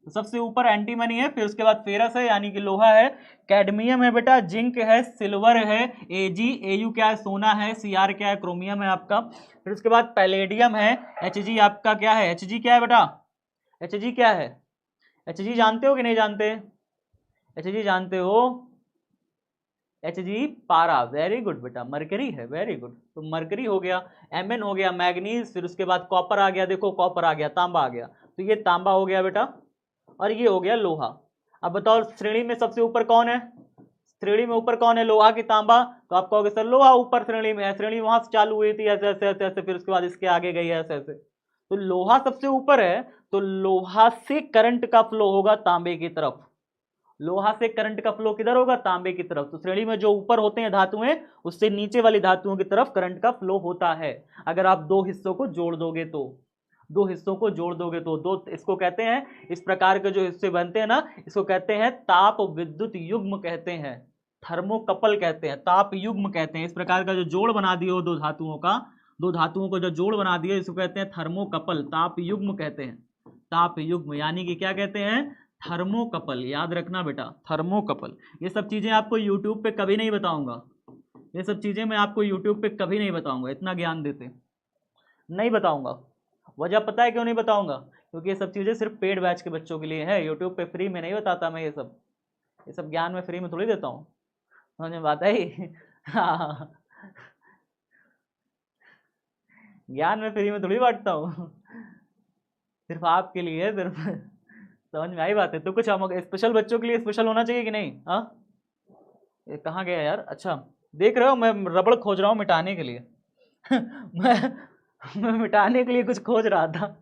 तो सबसे ऊपर एंटीमनी है, फिर उसके बाद फेरस है यानी कि लोहा है, कैडमियम है बेटा, जिंक है, सिल्वर है, Ag, Au क्या है, सोना है, Cr क्या है, क्रोमियम है आपका, फिर उसके बाद पैलेडियम है, Hg आपका क्या है, Hg क्या है बेटा, Hg क्या है, Hg जानते हो कि नहीं जानते, Hg जानते हो, Hg पारा, वेरी गुड बेटा, मरकरी है, वेरी गुड। तो मरकरी हो गया, Mn हो गया, मैग्नीज, फिर उसके बाद कॉपर आ गया, देखो कॉपर आ गया, तांबा आ गया, तो ये तांबा हो गया बेटा, और ये हो गया लोहा। अब बताओ श्रेणी में सबसे ऊपर कौन है, श्रेणी में ऊपर कौन है, लोहा की तांबा, तो आप कहोगे सर लोहा ऊपर श्रेणी में है, श्रेणी वहां से चालू हुई थी ऐसे ऐसे ऐसे ऐसे, फिर उसके बाद इसके आगे गई है ऐसे ऐसे, तो लोहा सबसे ऊपर है, तो लोहा से करंट का फ्लो होगा तांबे की तरफ, लोहा से करंट का फ्लो किधर होगा, तांबे की तरफ। तो श्रेणी में जो ऊपर होते हैं धातुएं, उससे नीचे वाली धातुओं की तरफ करंट का फ्लो होता है। अगर आप दो हिस्सों को जोड़ दोगे तो, दो हिस्सों को जोड़ दोगे तो, दो, इसको कहते हैं, इस प्रकार के जो हिस्से बनते हैं ना, इसको कहते हैं ताप विद्युत युग्म कहते हैं, थर्मोकपल कहते हैं, ताप युग्म कहते हैं। इस प्रकार का जो जोड़ बना दिए दो धातुओं का, दो धातुओं को जो जोड़ बना दिए, इसको कहते हैं थर्मोकपल, ताप युग्म कहते हैं, ताप युग्म यानी कि क्या कहते हैं, थर्मोकपल, याद रखना बेटा, थर्मोकपल। ये सब चीजें आपको यूट्यूब पे कभी नहीं बताऊंगा, ये सब चीजें मैं आपको यूट्यूब पे कभी नहीं बताऊंगा, इतना ज्ञान देते नहीं बताऊंगा। वजह पता है क्यों नहीं बताऊंगा, क्योंकि ये सब चीजें सिर्फ पेड बैच के बच्चों के लिए है, यूट्यूब पे फ्री में नहीं बताता मैं, ये सब ज्ञान में फ्री में थोड़ी देता हूँ, समझ में बात आई हाँ, ज्ञान में फ्री में थोड़ी बांटता हूँ, सिर्फ आपके लिए, सिर्फ समझ में आई बात है। तो कुछ हम स्पेशल बच्चों के लिए स्पेशल होना चाहिए कि नहीं, हाँ, ये कहाँ गया यार, अच्छा देख रहे हो मैं रबड़ खोज रहा हूँ मिटाने के लिए मैं मिटाने के लिए कुछ खोज रहा था।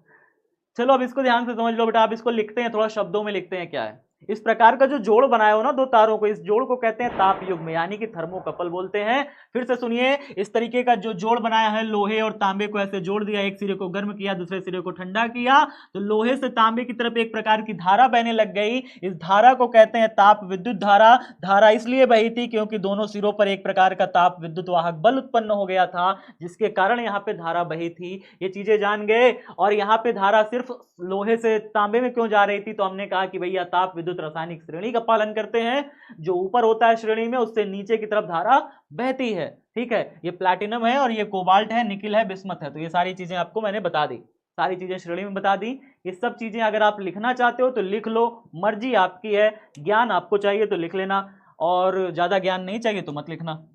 चलो अब इसको ध्यान से समझ लो बेटा, आप इसको लिखते हैं, थोड़ा शब्दों में लिखते हैं क्या है। इस प्रकार का जो जोड़ बनाया हो ना दो तारों को, इस जोड़ को कहते हैं ताप युग्म यानी कि थर्मोकपल बोलते हैं। फिर से सुनिए, इस तरीके का जो जोड़ बनाया है, लोहे और तांबे को ऐसे जोड़ दिया, एक सिरे को गर्म किया, दूसरे सिरे को ठंडा किया, तो लोहे से तांबे की तरफ एक प्रकार की धारा बहने लग गई। इस धारा को कहते हैं ताप विद्युत धारा। धारा इसलिए बही थी क्योंकि दोनों सिरों पर एक प्रकार का ताप विद्युत वाहक बल उत्पन्न हो गया था, जिसके कारण यहाँ पे धारा बही थी। ये चीजें जान गए। और यहाँ पे धारा सिर्फ लोहे से तांबे में क्यों जा रही थी, तो हमने कहा कि भैया ताप विद्युत रासायनिक श्रेणी का पालन करते हैं, जो ऊपर होता है श्रेणी में उससे नीचे की तरफ धारा बहती है। ठीक है, ये प्लैटिनम है और ये कोबाल्ट है, निकिल है, बिस्मथ है। तो ये सारी चीजें आपको मैंने बता दी, सारी चीजें श्रेणी में बता दी। ये सब चीजें अगर आप लिखना चाहते हो तो लिख लो, मर्जी आपकी है। ज्ञान आपको चाहिए तो लिख लेना, और ज्यादा ज्ञान नहीं चाहिए तो मत लिखना।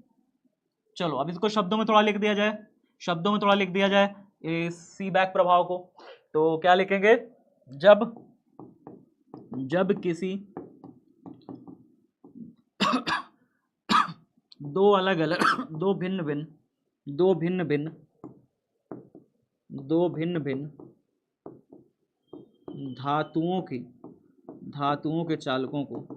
चलो अब इसको शब्दों में थोड़ा लिख दिया जाए, शब्दों में थोड़ा लिख दिया जाए सीबैक प्रभाव को। तो क्या लिखेंगे, जब किसी दो अलग अलग दो भिन्न भिन्न धातुओं के चालकों को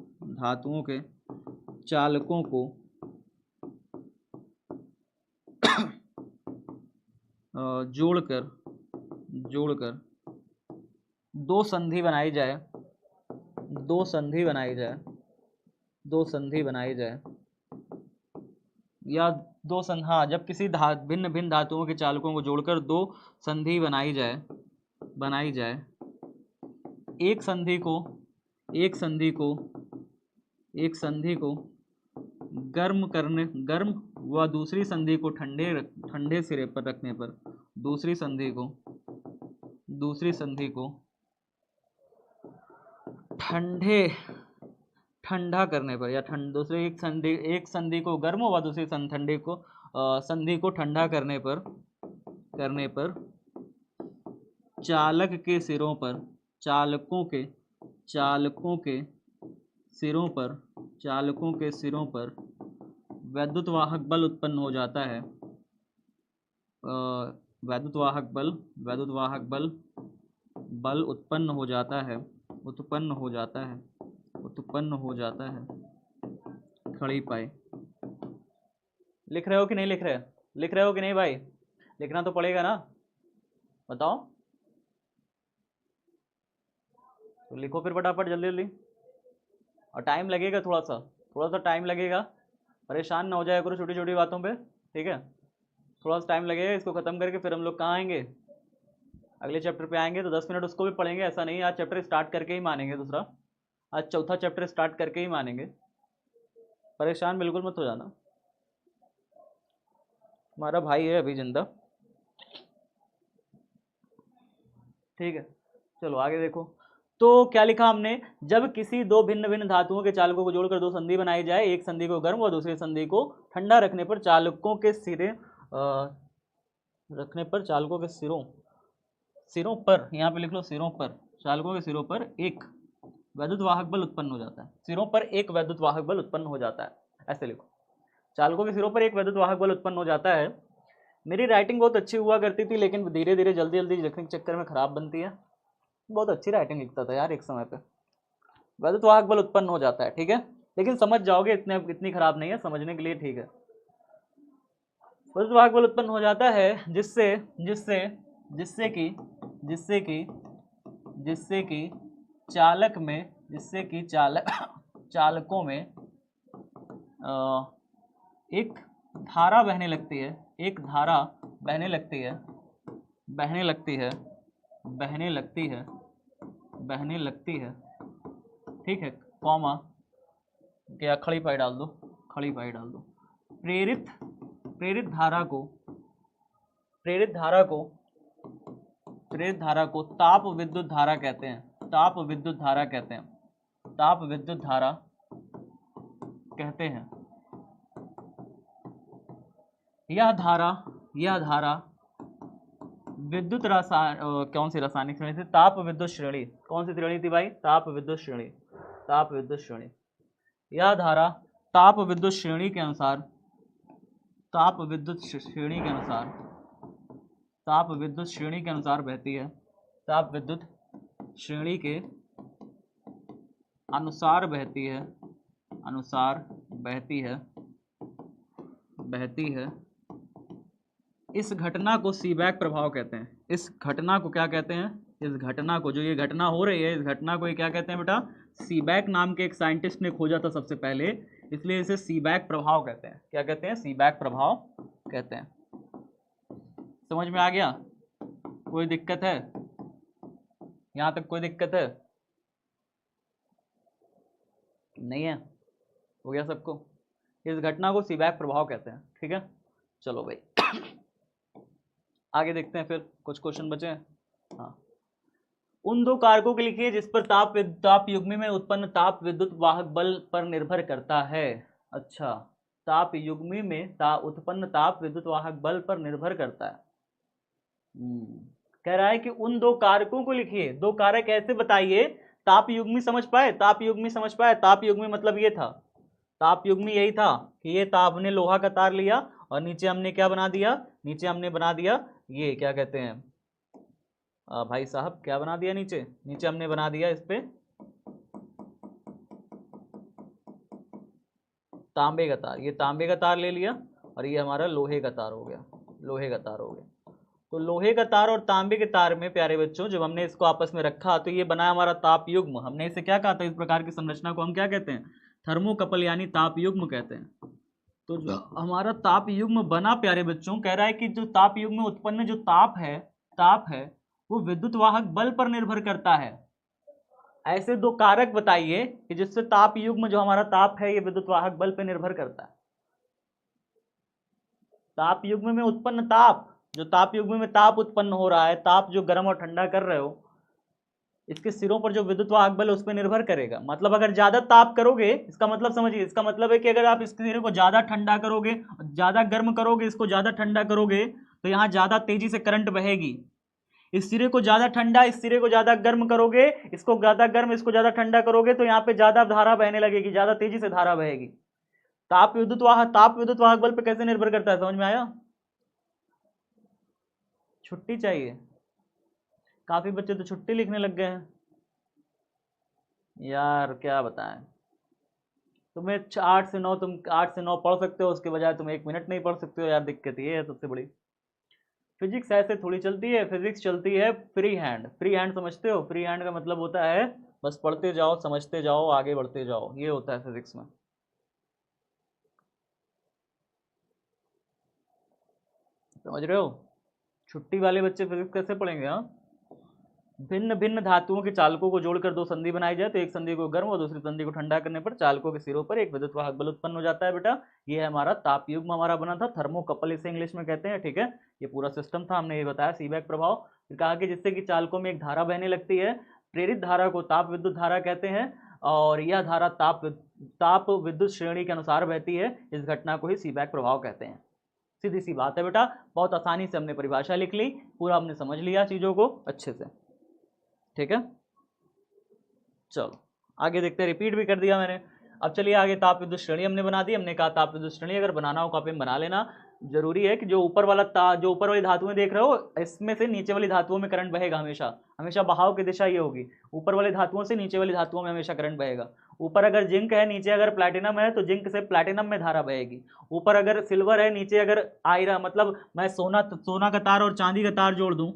जोड़कर दो संधि बनाई जाए, या हाँ, जब किसी भिन्न भिन्न धातुओं के चालकों को जोड़कर दो संधि बनाई जाए, एक संधि को गर्म व दूसरी संधि को ठंडे सिरे पर रखने पर, दूसरी संधि को ठंडा करने पर, या दूसरे एक संधि को गर्म व दूसरी संधि को ठंडा करने पर चालकों के सिरों पर, चालकों के सिरों पर वैद्युत वाहक बल उत्पन्न हो जाता है। वैद्युत वाहक बल बल उत्पन्न हो जाता है, खड़ी पाई। लिख रहे हो कि नहीं लिख रहे? लिख रहे हो कि नहीं भाई? लिखना तो पड़ेगा ना, बताओ तो लिखो फिर फटाफट जल्दी जल्दी। और टाइम लगेगा, थोड़ा सा टाइम लगेगा, परेशान ना हो जाए करो छोटी छोटी बातों पे, ठीक है? थोड़ा सा टाइम लगेगा, इसको खत्म करके फिर हम लोग कहाँ आएंगे? अगले चैप्टर पे आएंगे। तो 10 मिनट उसको भी पढ़ेंगे, ऐसा नहीं आज चैप्टर स्टार्ट करके ही मानेंगे दूसरा, आज चौथा चैप्टर स्टार्ट करके ही मानेंगे, परेशान बिल्कुल मत हो जाना। हमारा भाई है अभी जिंदा, ठीक है? चलो आगे देखो। तो क्या लिखा हमने? जब किसी दो भिन्न भिन्न धातुओं के चालकों को जोड़कर दो संधि बनाई जाए, एक संधि को गर्म और दूसरी संधि को ठंडा रखने पर चालकों के सिरों पर, यहाँ पे लिख लो सिरों पर, चालकों के सिरों पर एक वैद्युत वाहक बल उत्पन्न हो जाता है। सिरों पर एक वैद्युत वाहक बल उत्पन्न हो जाता है, ऐसे लिखो। चालकों के सिरों पर एक वैद्युत वाहक बल उत्पन्न हो जाता है। मेरी राइटिंग बहुत अच्छी हुआ करती थी, लेकिन धीरे धीरे जल्दी जल्दी लिखने के चक्कर में खराब बनती है। बहुत अच्छी राइटिंग लिखता था यार एक समय पे। वैद्युत वाहक बल उत्पन्न हो जाता है, ठीक है? लेकिन समझ जाओगे, इतनी खराब नहीं है, समझने के लिए ठीक है। वैद्युत वाहक बल उत्पन्न हो जाता है जिससे कि चालकों में एक धारा बहने लगती है, ठीक है? कॉमा क्या, खड़ी पाई डाल दो। प्रेरित धारा को ताप विद्युत धारा कहते हैं। यह धारा विद्युत कौन सी रासायनिक श्रेणी थी? ताप विद्युत श्रेणी। कौन सी श्रेणी थी भाई? ताप विद्युत श्रेणी। यह धारा ताप विद्युत श्रेणी के अनुसार बहती है। ताप विद्युत श्रेणी के अनुसार बहती है। इस घटना को सीबैक प्रभाव कहते हैं। इस घटना को क्या कहते हैं? इस घटना को, जो ये घटना हो रही है, इस घटना को ये क्या कहते हैं बेटा? सीबैक नाम के एक साइंटिस्ट ने खोजा था सबसे पहले, इसलिए इसे सीबैक प्रभाव कहते हैं। क्या कहते हैं? सीबैक प्रभाव कहते हैं। समझ में आ गया? कोई दिक्कत है? यहां तक कोई दिक्कत है? नहीं है? हो गया सबको? इस घटना को सीबैक प्रभाव कहते हैं, ठीक है? चलो भाई आगे देखते हैं, फिर कुछ क्वेश्चन बचे हैं। हाँ, उन दो कारकों के लिखिए जिस पर ताप युग्मी में उत्पन्न ताप विद्युत वाहक बल पर निर्भर करता है। अच्छा, ताप युग्मी में उत्पन्न ताप विद्युत वाहक बल पर निर्भर करता है। कह रहा है कि उन दो कारकों को लिखिए। दो कारक ऐसे बताइए। ताप युग्मी समझ पाए? ताप युग्मी मतलब ये था, ताप युग्मी यही था कि ये ताप ने लोहा का तार लिया और नीचे हमने क्या बना दिया? नीचे हमने बना दिया ये क्या कहते हैं भाई साहब, क्या बना दिया? नीचे हमने बना दिया इस पे तांबे का तार। ये तांबे का तार ले लिया और ये हमारा लोहे का तार हो गया। तो लोहे का तार और तांबे के तार में प्यारे बच्चों जब हमने इसको आपस में रखा तो ये बना हमारा ताप युग्म। हमने इसे क्या कहा था? इस प्रकार की संरचना को हम क्या कहते हैं? थर्मोकपल यानी ताप युग्म कहते हैं। तो जो हमारा ताप युग्म बना प्यारे बच्चों, कह रहा है कि जो ताप युग्म में उत्पन्न जो ताप है वो विद्युत वाहक बल पर निर्भर करता है। ऐसे दो कारक बताइए कि जिससे ताप युग्म, जो हमारा ताप है, ये विद्युत वाहक बल पर निर्भर करता है। ताप युग्म में उत्पन्न ताप, जो ताप युग्म में ताप उत्पन्न हो रहा है, ताप जो गर्म और ठंडा कर रहे हो, इसके सिरों पर जो विद्युत वाहक बल है उस पर निर्भर करेगा। मतलब अगर ज्यादा ताप करोगे, इसका मतलब समझिए, इसका मतलब है कि अगर आप इस सिरे को ज्यादा ठंडा करोगे, ज्यादा गर्म करोगे, इसको ज्यादा ठंडा करोगे, तो यहाँ ज्यादा तेजी से करंट बहेगी। इस सिरे को ज्यादा ठंडा, इस सिरे को ज्यादा गर्म करोगे, इसको ज्यादा गर्म, इसको ज्यादा ठंडा करोगे तो यहाँ पे ज्यादा धारा बहने लगेगी, ज्यादा तेजी से धारा बहेगी। ताप विद्युत वाहक बल पे कैसे निर्भर करता है, समझ में आया? छुट्टी चाहिए, काफी बच्चे तो छुट्टी लिखने लग गए हैं यार, क्या बताएं तुम्हें। 8 से 9 तुम 8 से 9 पढ़ सकते हो, उसके बजाय तुम 1 मिनट नहीं पढ़ सकते हो यार, दिक्कत ये है सबसे बड़ी। फिजिक्स ऐसे थोड़ी चलती है, फिजिक्स चलती है फ्री हैंड। फ्री हैंड समझते हो? फ्री हैंड का मतलब होता है बस पढ़ते जाओ, समझते जाओ, आगे बढ़ते जाओ, ये होता है फिजिक्स में। समझ रहे हो? छुट्टी वाले बच्चे फिजिक्स कैसे पढ़ेंगे? हाँ, भिन्न भिन्न धातुओं के चालकों को जोड़कर दो संधि बनाई जाए तो एक संधि को गर्म और दूसरी संधि को ठंडा करने पर चालकों के सिरों पर एक विद्युत वाहक बल उत्पन्न हो जाता है बेटा। ये है हमारा ताप युग्म, हमारा बना था थर्मोकपल इसे इंग्लिश में कहते हैं, ठीक है। ये पूरा सिस्टम था, हमने ये बताया सीबैक प्रभाव। फिर कहा कि जिससे कि चालकों में एक धारा बहने लगती है, प्रेरित धारा को ताप विद्युत धारा कहते हैं, और यह धारा ताप विद्युत श्रेणी के अनुसार बहती है। इस घटना को ही सीबैक प्रभाव कहते हैं। सीधी सी बात है बेटा, बहुत आसानी से हमने परिभाषा लिख ली, पूरा हमने समझ लिया चीजों को अच्छे से, ठीक है। चलो आगे देखते हैं, रिपीट भी कर दिया मैंने। अब चलिए आगे, ताप विद्युत श्रेणी हमने बना दी। हमने कहा ताप विद्युत श्रेणी अगर बनाना हो कॉपी में बना लेना। जरूरी है कि जो ऊपर वाली धातुएं देख रहे हो, इसमें से नीचे वाली धातुओं में करंट बहेगा हमेशा। हमेशा बहाव की दिशा ये होगी, ऊपर वाली धातुओं से नीचे वाली धातुओं में हमेशा करंट बहेगा। ऊपर अगर जिंक है, नीचे अगर प्लैटिनम है, तो जिंक से प्लैटिनम में धारा बहेगी। ऊपर अगर सिल्वर है, नीचे अगर आयरन, मतलब मैं सोना का तार और चांदी का तार जोड़ दूं,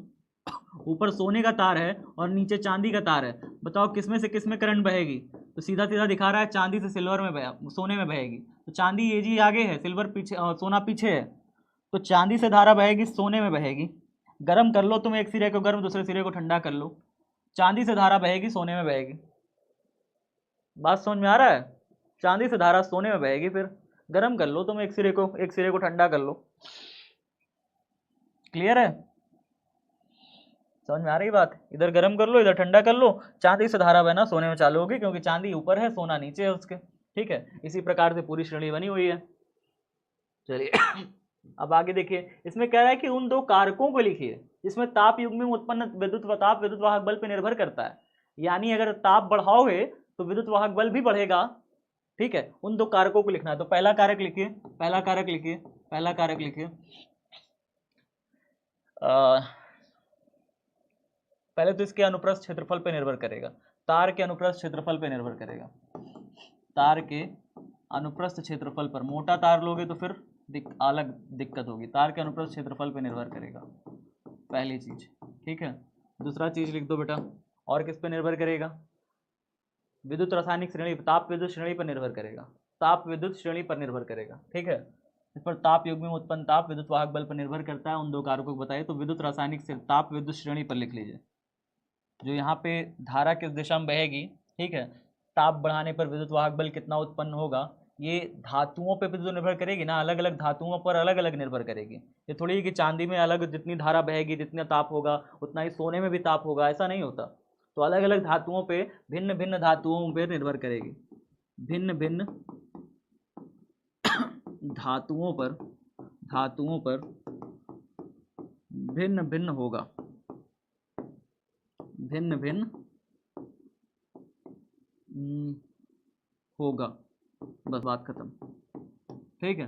ऊपर सोने का तार है और नीचे चांदी का तार है, बताओ किसमें से किसमें करंट बहेगी? तो सीधा सीधा दिखा रहा है चांदी से सिल्वर में सोने में बहेगी। तो चांदी ये जी आगे है, सिल्वर पीछे, सोना पीछे है, तो चांदी से धारा बहेगी, सोने में बहेगी। गर्म कर लो तुम, एक सिरे को गर्म, दूसरे सिरे को ठंडा कर लो, चांदी से धारा बहेगी, सोने में बहेगी। बात समझ में आ रहा है? चांदी से धारा सोने में बहेगी, फिर गर्म कर लो तुम एक सिरे को ठंडा कर लो। क्लियर है? समझ में आ रही बात? इधर गर्म कर लो, इधर ठंडा कर लो, चांदी से धारा बहना सोने में चालू होगी, क्योंकि चांदी ऊपर है, सोना नीचे है उसके, ठीक है। इसी प्रकार से पूरी श्रेणी बनी हुई है। चलिए अब आगे देखिए, इसमें कह रहा है कि उन दो कारकों को लिखिए जिसमें ताप युग्म में उत्पन्न विद्युत वाहक बल पर निर्भर करता है। यानी अगर ताप बढ़ाओगे तो विद्युत वाहक बल भी बढ़ेगा, ठीक है। उन दो कारकों को लिखना है, तो पहला कारक लिखिए, पहले तो इसके अनुप्रस्थ क्षेत्रफल पर निर्भर करेगा, तार के अनुप्रस्थ क्षेत्रफल पर निर्भर करेगा। तार के अनुप्रस्थ क्षेत्रफल पर, मोटा तार लोगे तो फिर अलग दिक्कत होगी। तार के अनुप्रस्थ क्षेत्रफल पर निर्भर करेगा, पहली चीज, ठीक है। दूसरा चीज लिख दो बेटा, और किस पर निर्भर करेगा? विद्युत रासायनिक श्रेणी, ताप विद्युत श्रेणी पर निर्भर करेगा, ताप विद्युत श्रेणी पर निर्भर करेगा, ठीक है। इस पर ताप युग्म में उत्पन्न ताप विद्युत वाहक बल पर निर्भर करता है। उन दो कारकों को बताइए, तो विद्युत रासायनिक से ताप विद्युत श्रेणी पर लिख लीजिए। जो यहाँ पे धारा किस दिशा में बहेगी, ठीक है, ताप बढ़ाने पर विद्युत वाहक बल कितना उत्पन्न होगा, ये धातुओं पे तो निर्भर करेगी ना, अलग अलग धातुओं पर अलग अलग निर्भर करेगी। ये थोड़ी कि चांदी में अलग जितनी धारा बहेगी, जितना ताप होगा उतना ही सोने में भी ताप होगा, ऐसा नहीं होता। तो अलग अलग धातुओं पे, भिन्न भिन्न धातुओं पे निर्भर करेगी, भिन्न भिन्न धातुओं पर भिन्न भिन्न होगा, भिन्न भिन्न होगा, बस बात खत्म, ठीक है।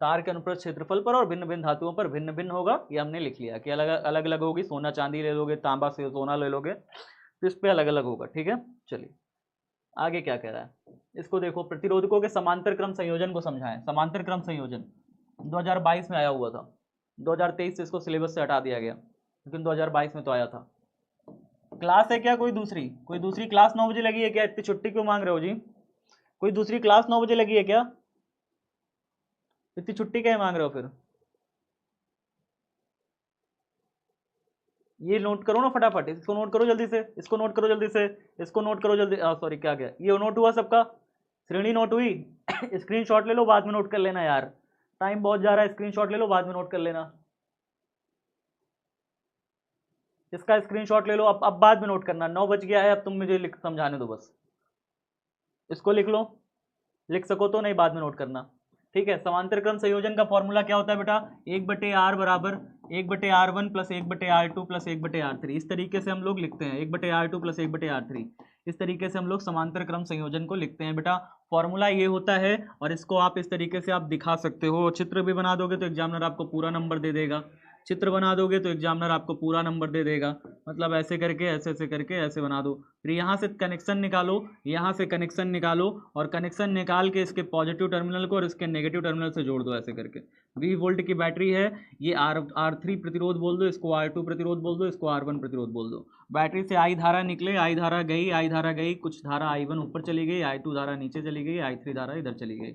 तार के अनुप्रस्थ क्षेत्रफल पर और भिन्न भिन्न धातुओं पर भिन्न भिन्न होगा, ये हमने लिख लिया कि अलग अलग होगी। सोना चांदी ले लोगे, तांबा से सोना ले लोगे, तो इस पे अलग अलग होगा, ठीक है। चलिए आगे क्या कह रहा है, इसको देखो, प्रतिरोधकों के समांतर क्रम संयोजन को समझाएं। समांतर क्रम संयोजन 2022 में आया हुआ था, 2023 से इसको सिलेबस से हटा दिया गया, लेकिन 2022 में तो आया था। क्लास है क्या कोई दूसरी क्लास 9 बजे लगी है क्या? इतनी छुट्टी क्यों मांग रहे हो जी? कोई दूसरी क्लास 9 बजे लगी है क्या? इतनी छुट्टी क्या मांग रहे हो फिर? ये नोट करो ना फटाफट, इसको नोट करो जल्दी से, इसको नोट करो जल्दी से, इसको नोट करो जल्दी। सॉरी, क्या गया, ये नोट हुआ सबका? श्रेणी नोट हुई? स्क्रीनशॉट ले लो, बाद में नोट कर लेना यार, टाइम बहुत जा रहा है, स्क्रीनशॉट ले लो, बाद में नोट कर लेना। इसका स्क्रीनशॉट ले लो, अब बाद में नोट करना, 9 बज गया है, अब तुम मुझे समझाने दो बस। इसको लिख लो, लिख सको तो, नहीं बाद में नोट करना। ठीक है। समांतर क्रम संयोजन का फॉर्मूला क्या होता है बेटा, 1/r बराबर 1/r1 plus 1/r2 plus 1/r3। इस तरीके से हम लोग लिखते हैं, 1/r2 प्लस 1/r3। इस तरीके से हम लोग समांतर क्रम संयोजन को लिखते हैं बेटा। फॉर्मूला ये होता है, और इसको आप इस तरीके से आप दिखा सकते हो। चित्र भी बना दोगे तो एग्जामिनर आपको पूरा नंबर दे देगा, चित्र बना दोगे तो एग्जामिनर आपको पूरा नंबर दे देगा। मतलब ऐसे करके, ऐसे ऐसे करके ऐसे बना दो, फिर यहाँ से कनेक्शन निकालो, यहाँ से कनेक्शन निकालो, और कनेक्शन निकाल के इसके पॉजिटिव टर्मिनल को और इसके नेगेटिव टर्मिनल से जोड़ दो ऐसे करके। 20 वोल्ट की बैटरी है, ये R3 प्रतिरोध बोल दो, इसको R2 प्रतिरोध बोल दो, इसको R1 प्रतिरोध बोल दो। बैटरी से आई धारा निकले, आई धारा गई, कुछ धारा I1 ऊपर चली गई, I2 धारा नीचे चली गई, I3 धारा इधर चली गई,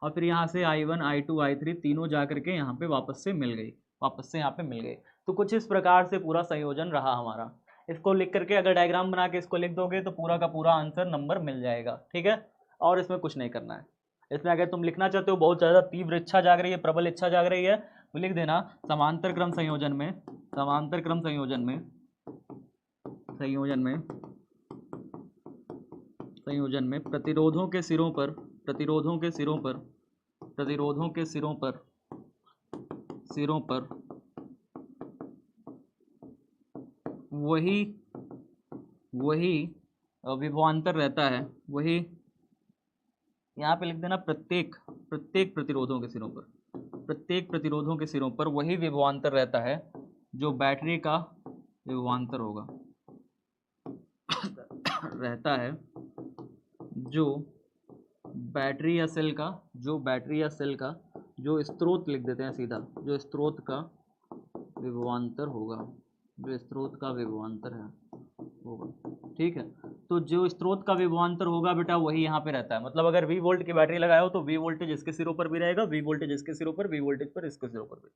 और फिर यहाँ से I1 I2 I3 तीनों जा करके यहाँ पे वापस से मिल गई, वापस से यहाँ पे मिल गई। तो कुछ इस प्रकार से पूरा संयोजन रहा हमारा। इसको लिख करके अगर डायग्राम बना के इसको लिख दोगे तो पूरा का पूरा आंसर नंबर मिल जाएगा, ठीक है। और इसमें कुछ नहीं करना है। इसमें अगर तुम लिखना चाहते हो, बहुत ज़्यादा तीव्र इच्छा जाग रही है, प्रबल इच्छा जाग रही है, तो लिख देना समांतर क्रम संयोजन में, समांतर क्रम संयोजन में, संयोजन में प्रतिरोधों के सिरों पर, प्रतिरोधों के सिरों पर, प्रतिरोधों के सिरों पर, सिरों पर वही विभवांतर रहता है, वही यहाँ पे लिख देना प्रत्येक प्रतिरोधों के सिरों पर, प्रत्येक प्रतिरोधों के सिरों पर वही विभवांतर रहता है जो बैटरी का विभवांतर होगा रहता है, जो बैटरी या सेल का, जो बैटरी या सेल का, जो स्रोत लिख देते हैं सीधा, जो स्रोत का विभवांतर होगा, जो स्रोत का विभवांतर है होगा, ठीक है। तो जो स्रोत का विभवांतर होगा बेटा वही यहाँ पे रहता है। मतलब अगर 20 वोल्ट की बैटरी लगाए हो तो 20 वोल्टेज इसके सिरों पर भी रहेगा, 20 वोल्टेज इसके सिरों पर, 20 वोल्टेज पर इसके सिरों पर भी।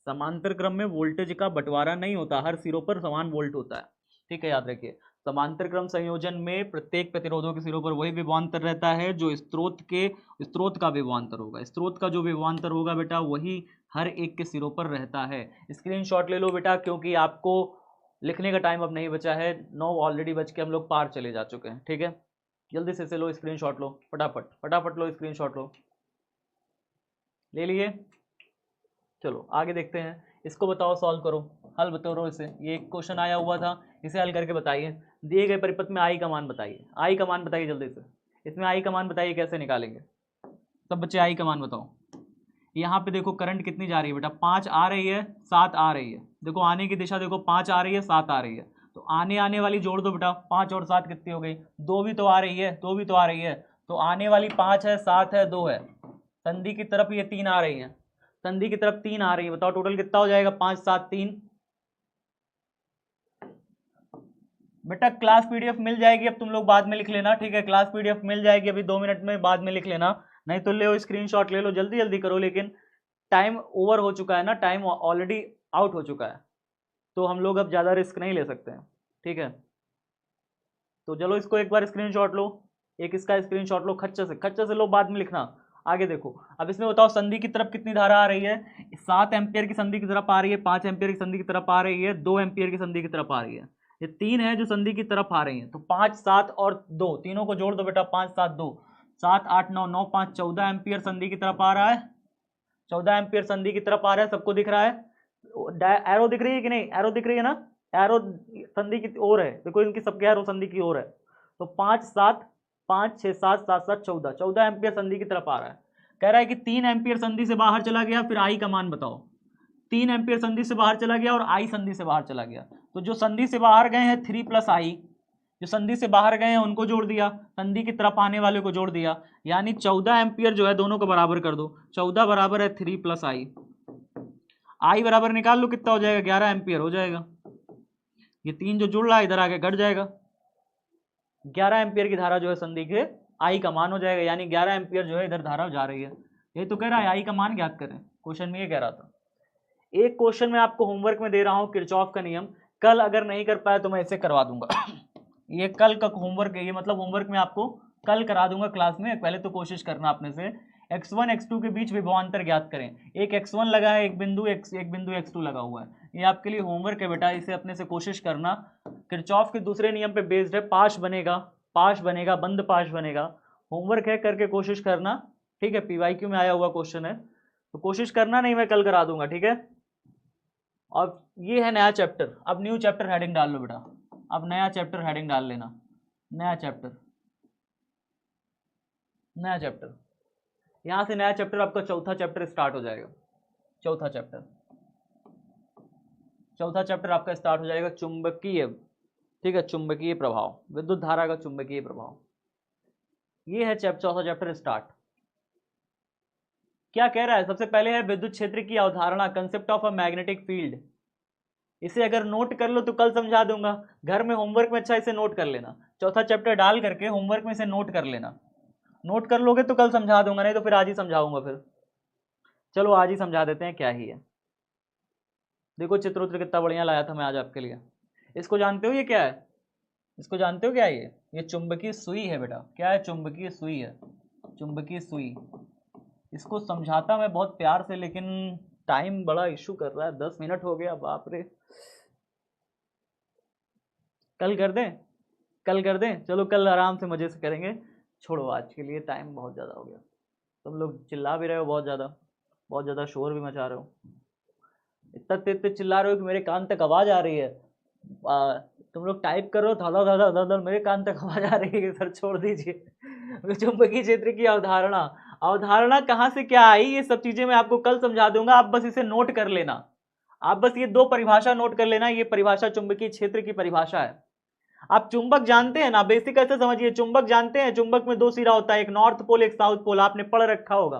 समांतर क्रम में वोल्टेज का बंटवारा नहीं होता, हर सिरों पर समान वोल्ट होता है, ठीक है, याद रखिए। समांतर क्रम संयोजन में प्रत्येक प्रतिरोधों के सिरों पर वही विभवांतर रहता है जो स्रोत का विभवांतर होगा। स्रोत का जो विभवांतर होगा बेटा वही हर एक के सिरों पर रहता है। स्क्रीनशॉट ले लो बेटा, क्योंकि आपको लिखने का टाइम अब नहीं बचा है, 9 ऑलरेडी बज के हम लोग पार चले जा चुके हैं, ठीक है। जल्दी से लो स्क्रीनशॉट लो, फटाफट फटाफट लो स्क्रीनशॉट लो, ले लिए। चलो आगे देखते हैं, इसको बताओ, सॉल्व करो, हल बताओ इसे। ये एक क्वेश्चन आया हुआ था, इसे हल करके बताइए। दिए गए परिपथ में आई का मान बताइए, आई का मान बताइए जल्दी से। इसमें आई का मान बताइए कैसे निकालेंगे, सब बच्चे आई का मान बताओ। यहाँ पे देखो करंट कितनी जा रही है बेटा, 5 आ रही है, 7 आ रही है। देखो आने की दिशा देखो, 5 आ रही है, 7 आ रही है, तो आने वाली जोड़ दो बेटा, 5 और 7 कितनी हो गई, 2 भी तो आ रही है, 2 भी तो आ रही है। तो आने वाली 5 है, 7 है, 2 है, संधि की तरफ ये 3 आ रही है, संधि की तरफ 3 आ रही है। बताओ टोटल कितना हो जाएगा, 5 7 3। बेटा क्लास पीडीएफ मिल जाएगी, अब तुम लोग बाद में लिख लेना, ठीक है। क्लास पीडीएफ मिल जाएगी अभी 2 मिनट में, बाद में लिख लेना, नहीं तो ले स्क्रीनशॉट ले लो, जल्दी जल्दी करो। लेकिन टाइम ओवर हो चुका है ना, टाइम ऑलरेडी आउट हो चुका है, तो हम लोग अब ज़्यादा रिस्क नहीं ले सकते हैं, ठीक है। तो चलो इसको एक बार स्क्रीनशॉट लो, एक इसका स्क्रीनशॉट लो, खच्चे से लो, बाद में लिखना। आगे देखो, अब इसमें बताओ संधि की तरफ कितनी धारा आ रही है, 7 एम्पियर की संधि की तरफ आ रही है, 5 एम्पियर की संधि की तरफ आ रही है, 2 एम्पियर की संधि की तरफ आ रही है। ये 3 है जो संधि की तरफ आ रही है, तो 5 7 और 2 तीनों को जोड़ दो बेटा, 5 7 2 7 8 9 9 5 14 एम्पियर संधि की तरफ आ रहा है, 14 एम्पियर संधि की तरफ आ रहा है। सबको दिख रहा है, एरो दिख रही है कि नहीं, एरो दिख रही है ना, एरो संधि की ओर है, देखो इनकी सबके एरो संधि की ओर है। तो 5 7 5 6 7 7 7 14, 14 एम्पियर संधि की तरफ आ रहा है। कह रहा है कि 3 एम्पियर संधि से बाहर चला गया, फिर आई का मान बताओ। 3 एम्पियर संधि से बाहर चला गया और आई संधि से बाहर चला गया, तो जो संधि से बाहर गए हैं 3 प्लस आई, जो संधि से बाहर गए हैं उनको जोड़ दिया, संधि की तरफ आने वाले को जोड़ दिया, यानी 14 एम्पियर जो है दोनों को बराबर कर दो। 14 बराबर है 3 प्लस आई, आई बराबर निकाल लो कितना हो जाएगा, 11 एम्पियर हो जाएगा। ये 3 जो जुड़ रहा है इधर आके घट जाएगा, 11 एम्पियर की धारा जो है संधि के आई का मान हो जाएगा, यानी 11 एम्पियर जो है इधर धारा जा रही है। ये तो कह रहा है आई का मान ज्ञात करें, क्वेश्चन में ये कह रहा था। एक क्वेश्चन में आपको होमवर्क में दे रहा हूं किरचॉफ का नियम, कल अगर नहीं कर पाया तो मैं इसे करवा दूंगा। ये कल का होमवर्क है, ये मतलब होमवर्क में आपको कल करा दूंगा क्लास में। पहले तो कोशिश करना अपने से, x1 x2 के बीच विभवांतर ज्ञात करें। एक x1 लगा है, एक बिंदु x2 लगा हुआ है, ये आपके लिए होमवर्क है बेटा, इसे अपने से कोशिश करना। किरचॉफ के दूसरे नियम पे बेस्ड है, पाश बनेगा, बंद पाश बनेगा। होमवर्क है, करके कोशिश करना, ठीक है, पीवाईक्यू में आया हुआ क्वेश्चन है, तो कोशिश करना, नहीं मैं कल करा दूंगा, ठीक है। अब ये है नया चैप्टर, अब न्यू चैप्टर हेडिंग डाल लो बेटा, अब नया चैप्टर हेडिंग डाल लेना, नया चैप्टर, नया चैप्टर, यहां से नया चैप्टर आपका चौथा चैप्टर स्टार्ट हो जाएगा, चौथा चैप्टर, चौथा चैप्टर आपका स्टार्ट हो जाएगा, चुंबकीय, ठीक है, चुंबकीय प्रभाव, विद्युत धारा का चुंबकीय प्रभाव, ये है चौथा चैप्टर स्टार्ट। क्या कह रहा है, सबसे पहले है विद्युत क्षेत्र की अवधारणा, concept of a magnetic field. इसे अगर नोट कर लो तो कल समझा दूंगा, घर में होमवर्क में अच्छा इसे नोट कर लेना, चौथा चैप्टर डाल करके होमवर्क में इसे नोट कर लेना, नोट कर लोगे तो कल समझा दूंगा, नहीं तो फिर आज ही समझाऊंगा फिर। चलो आज ही समझा देते हैं क्या ही है। देखो चित्र कितना बढ़िया लाया था मैं आज आपके लिए। इसको जानते हो ये क्या है, इसको जानते हो क्या है ये चुंबकीय सुई है बेटा। क्या है, चुंबकीय सुई है, चुंबकीय सुई। इसको समझाता मैं बहुत प्यार से, लेकिन टाइम बड़ा इशू कर रहा है, 10 मिनट हो गया, बाप रे। कल कर दें, कल कर दें, चलो कल आराम से मजे से करेंगे, छोड़ो आज के लिए टाइम बहुत ज़्यादा हो गया। तुम लोग चिल्ला भी रहे हो बहुत ज़्यादा शोर भी मचा रहे हो, इतना तेज चिल्ला रहे हो कि मेरे कान तक आवाज़ आ रही है। तुम लोग टाइप करो धाधा धाधा धाधा, मेरे कान तक आवाज़ आ रही है, सर छोड़ दीजिए। चुंबकीय क्षेत्र की अवधारणा, अवधारणा कहाँ से क्या आई, ये सब चीज़ें मैं आपको कल समझा दूंगा, आप बस इसे नोट कर लेना, आप बस ये दो परिभाषा नोट कर लेना। ये परिभाषा चुंबकीय क्षेत्र की परिभाषा है। आप चुंबक जानते हैं ना, बेसिक ऐसे समझिए, चुंबक जानते हैं, चुंबक में दो सिरा होता है, एक नॉर्थ पोल एक साउथ पोल, आपने पढ़ रखा होगा।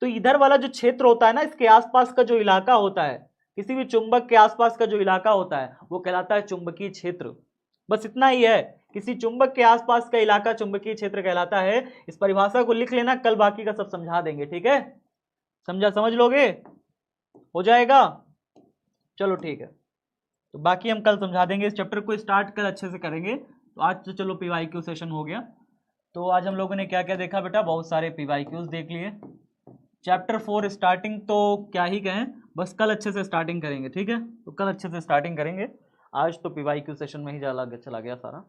तो इधर वाला जो क्षेत्र होता है ना, इसके आसपास का जो इलाका होता है, किसी भी चुंबक के आसपास का जो इलाका होता है वो कहलाता है चुंबकीय क्षेत्र। बस इतना ही है, किसी चुंबक के आसपास का इलाका चुंबकीय क्षेत्र कहलाता है। इस परिभाषा को लिख लेना, कल बाकी का सब समझा देंगे, ठीक है, समझ लोगे, हो जाएगा, चलो ठीक है। तो बाकी हम कल समझा देंगे, इस चैप्टर को स्टार्ट कल अच्छे से करेंगे। तो आज तो चलो पीवाईक्यू सेशन हो गया। तो आज हम लोगों ने क्या क्या देखा बेटा, बहुत सारे पीवाईक्यूज देख लिए। चैप्टर 4 स्टार्टिंग तो क्या ही कहें, बस कल अच्छे से स्टार्टिंग करेंगे, ठीक है, तो कल अच्छे से स्टार्टिंग करेंगे। आज तो पीवाईक्यू सेशन में ही चला गया सारा,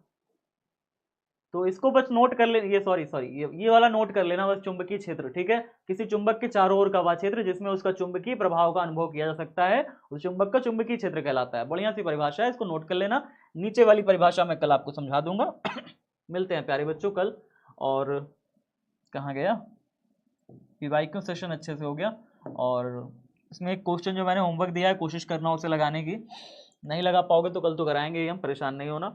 तो इसको बस नोट कर लेना, ये वाला नोट कर लेना बस, चुंबकीय क्षेत्र, ठीक है, किसी चुंबक के चारों ओर का वह क्षेत्र जिसमें उसका चुंबकीय प्रभाव का अनुभव किया जा सकता है, उस चुंबक का चुंबकीय क्षेत्र कहलाता है। बढ़िया सी परिभाषा है, इसको नोट कर लेना। नीचे वाली परिभाषा मैं कल आपको समझा दूंगा। मिलते हैं प्यारे बच्चों कल। और कहाँ गया, पीवाईक्यू सेशन अच्छे से हो गया। और इसमें एक क्वेश्चन जो मैंने होमवर्क दिया है, कोशिश करना उसे लगाने की, नहीं लगा पाओगे तो कल तो कराएंगे ही हम, परेशान नहीं होना।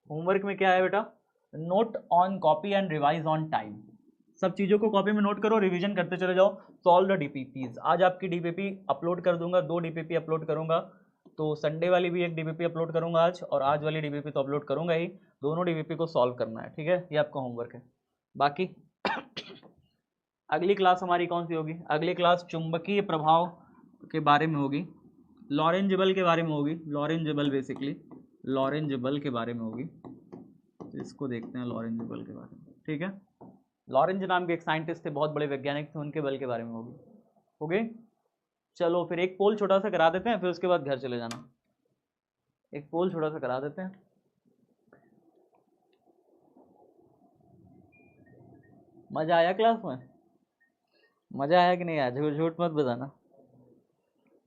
होमवर्क में क्या है बेटा, note on copy and revise on time. सब चीज़ों को कॉपी में नोट करो, रिवीजन करते चले जाओ। सॉल्व द डीपीपीज, आज आपकी डीपीपी अपलोड कर दूंगा, 2 डीपीपी अपलोड करूंगा, तो संडे वाली भी एक डीपीपी अपलोड करूंगा आज, और आज वाली डीपीपी तो अपलोड करूंगा ही। दोनों डीपीपी को सॉल्व करना है, ठीक है, ये आपका होमवर्क है। बाकी अगली क्लास हमारी कौन सी होगी, अगली क्लास चुंबकीय प्रभाव के बारे में होगी, लॉरेंज बल के बारे में होगी, लॉरेंज बल बेसिकली लॉरेंज बल के बारे में होगी। तो इसको देखते हैं लॉरेंज बल के बारे में, ठीक है। लॉरेंज नाम के एक साइंटिस्ट थे, बहुत बड़े वैज्ञानिक थे, उनके बल के बारे में होगी, हो गए। चलो फिर एक पोल छोटा सा करा देते हैं, फिर उसके बाद घर चले जाना। एक पोल छोटा सा करा देते हैं। मजा आया क्लास में, मजा आया कि नहीं आया, झूठ झूठ मत बताना,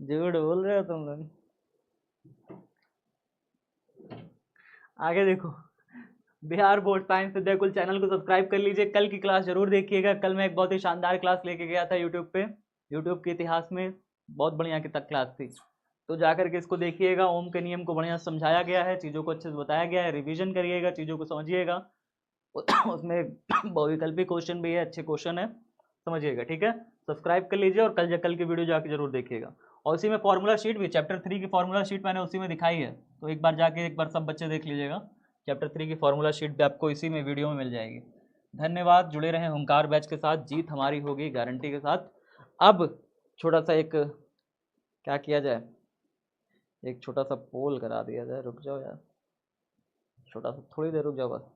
झूठ बोल रहे हो तुम लोग। आगे देखो, Bihar board science Vidyakul channel को सब्सक्राइब कर लीजिए, कल की क्लास जरूर देखिएगा। कल मैं एक बहुत ही शानदार क्लास लेके गया था यूट्यूब पे, यूट्यूब के इतिहास में बहुत बढ़िया की तक क्लास थी, तो जाकर के इसको देखिएगा। ओम के नियम को बढ़िया समझाया गया है, चीज़ों को अच्छे से बताया गया है, रिवीजन करिएगा, चीज़ों को समझिएगा। उसमें बहुविकल्पी क्वेश्चन भी है, अच्छे क्वेश्चन है, समझिएगा, ठीक है। सब्सक्राइब कर लीजिए और कल की वीडियो जाके जरूर देखिएगा। और उसी में फॉर्मूला शीट भी, चैप्टर 3 की फॉर्मूला शीट मैंने उसी में दिखाई है, तो एक बार जाके एक बार सब बच्चे देख लीजिएगा। चैप्टर 3 की फॉर्मूला शीट भी आपको इसी में वीडियो में मिल जाएगी। धन्यवाद, जुड़े रहें हुंकार बैच के साथ, जीत हमारी होगी गारंटी के साथ। अब छोटा सा एक क्या किया जाए, एक छोटा सा पोल करा दिया जाए, रुक जाओ यार, छोटा सा थोड़ी देर रुक जाओ बस।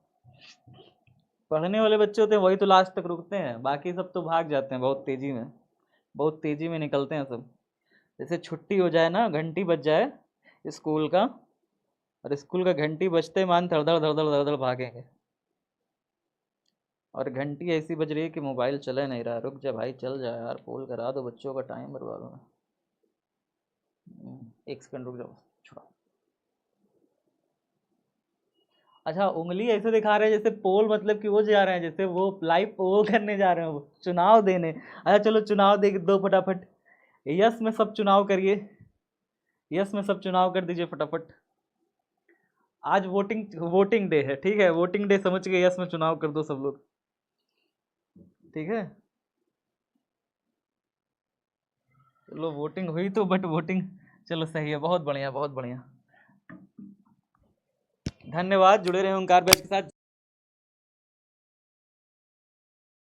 पढ़ने वाले बच्चे होते हैं वही तो लास्ट तक रुकते हैं, बाकी सब तो भाग जाते हैं बहुत तेज़ी में निकलते हैं सब। जैसे छुट्टी हो जाए ना, घंटी बज जाए स्कूल का, और स्कूल का घंटी बजते मान धड़ धड़ भागेंगे। और घंटी ऐसी बज रही है कि मोबाइल चले नहीं रहा। रुक जा भाई, चल जा यार, पोल करा दो, बच्चों का टाइम बर्बाद होना। एक सेकंड रुक जाओ, छोड़ो। अच्छा, उंगली ऐसे दिखा रहे हैं जैसे पोल, मतलब कि वो जा रहे हैं, जैसे वो लाइव वो करने जा रहे हैं, वो चुनाव देने। अच्छा चलो, चुनाव दे दो फटाफट। यस में सब चुनाव करिए, यस में सब चुनाव कर दीजिए फटाफट। आज वोटिंग डे है, ठीक है, वोटिंग डे समझ के यस में चुनाव कर दो सब लोग, ठीक है। चलो वोटिंग हुई तो, बट वोटिंग चलो सही है, बहुत बढ़िया बहुत बढ़िया। धन्यवाद, जुड़े रहे ओंकार बैच के साथ।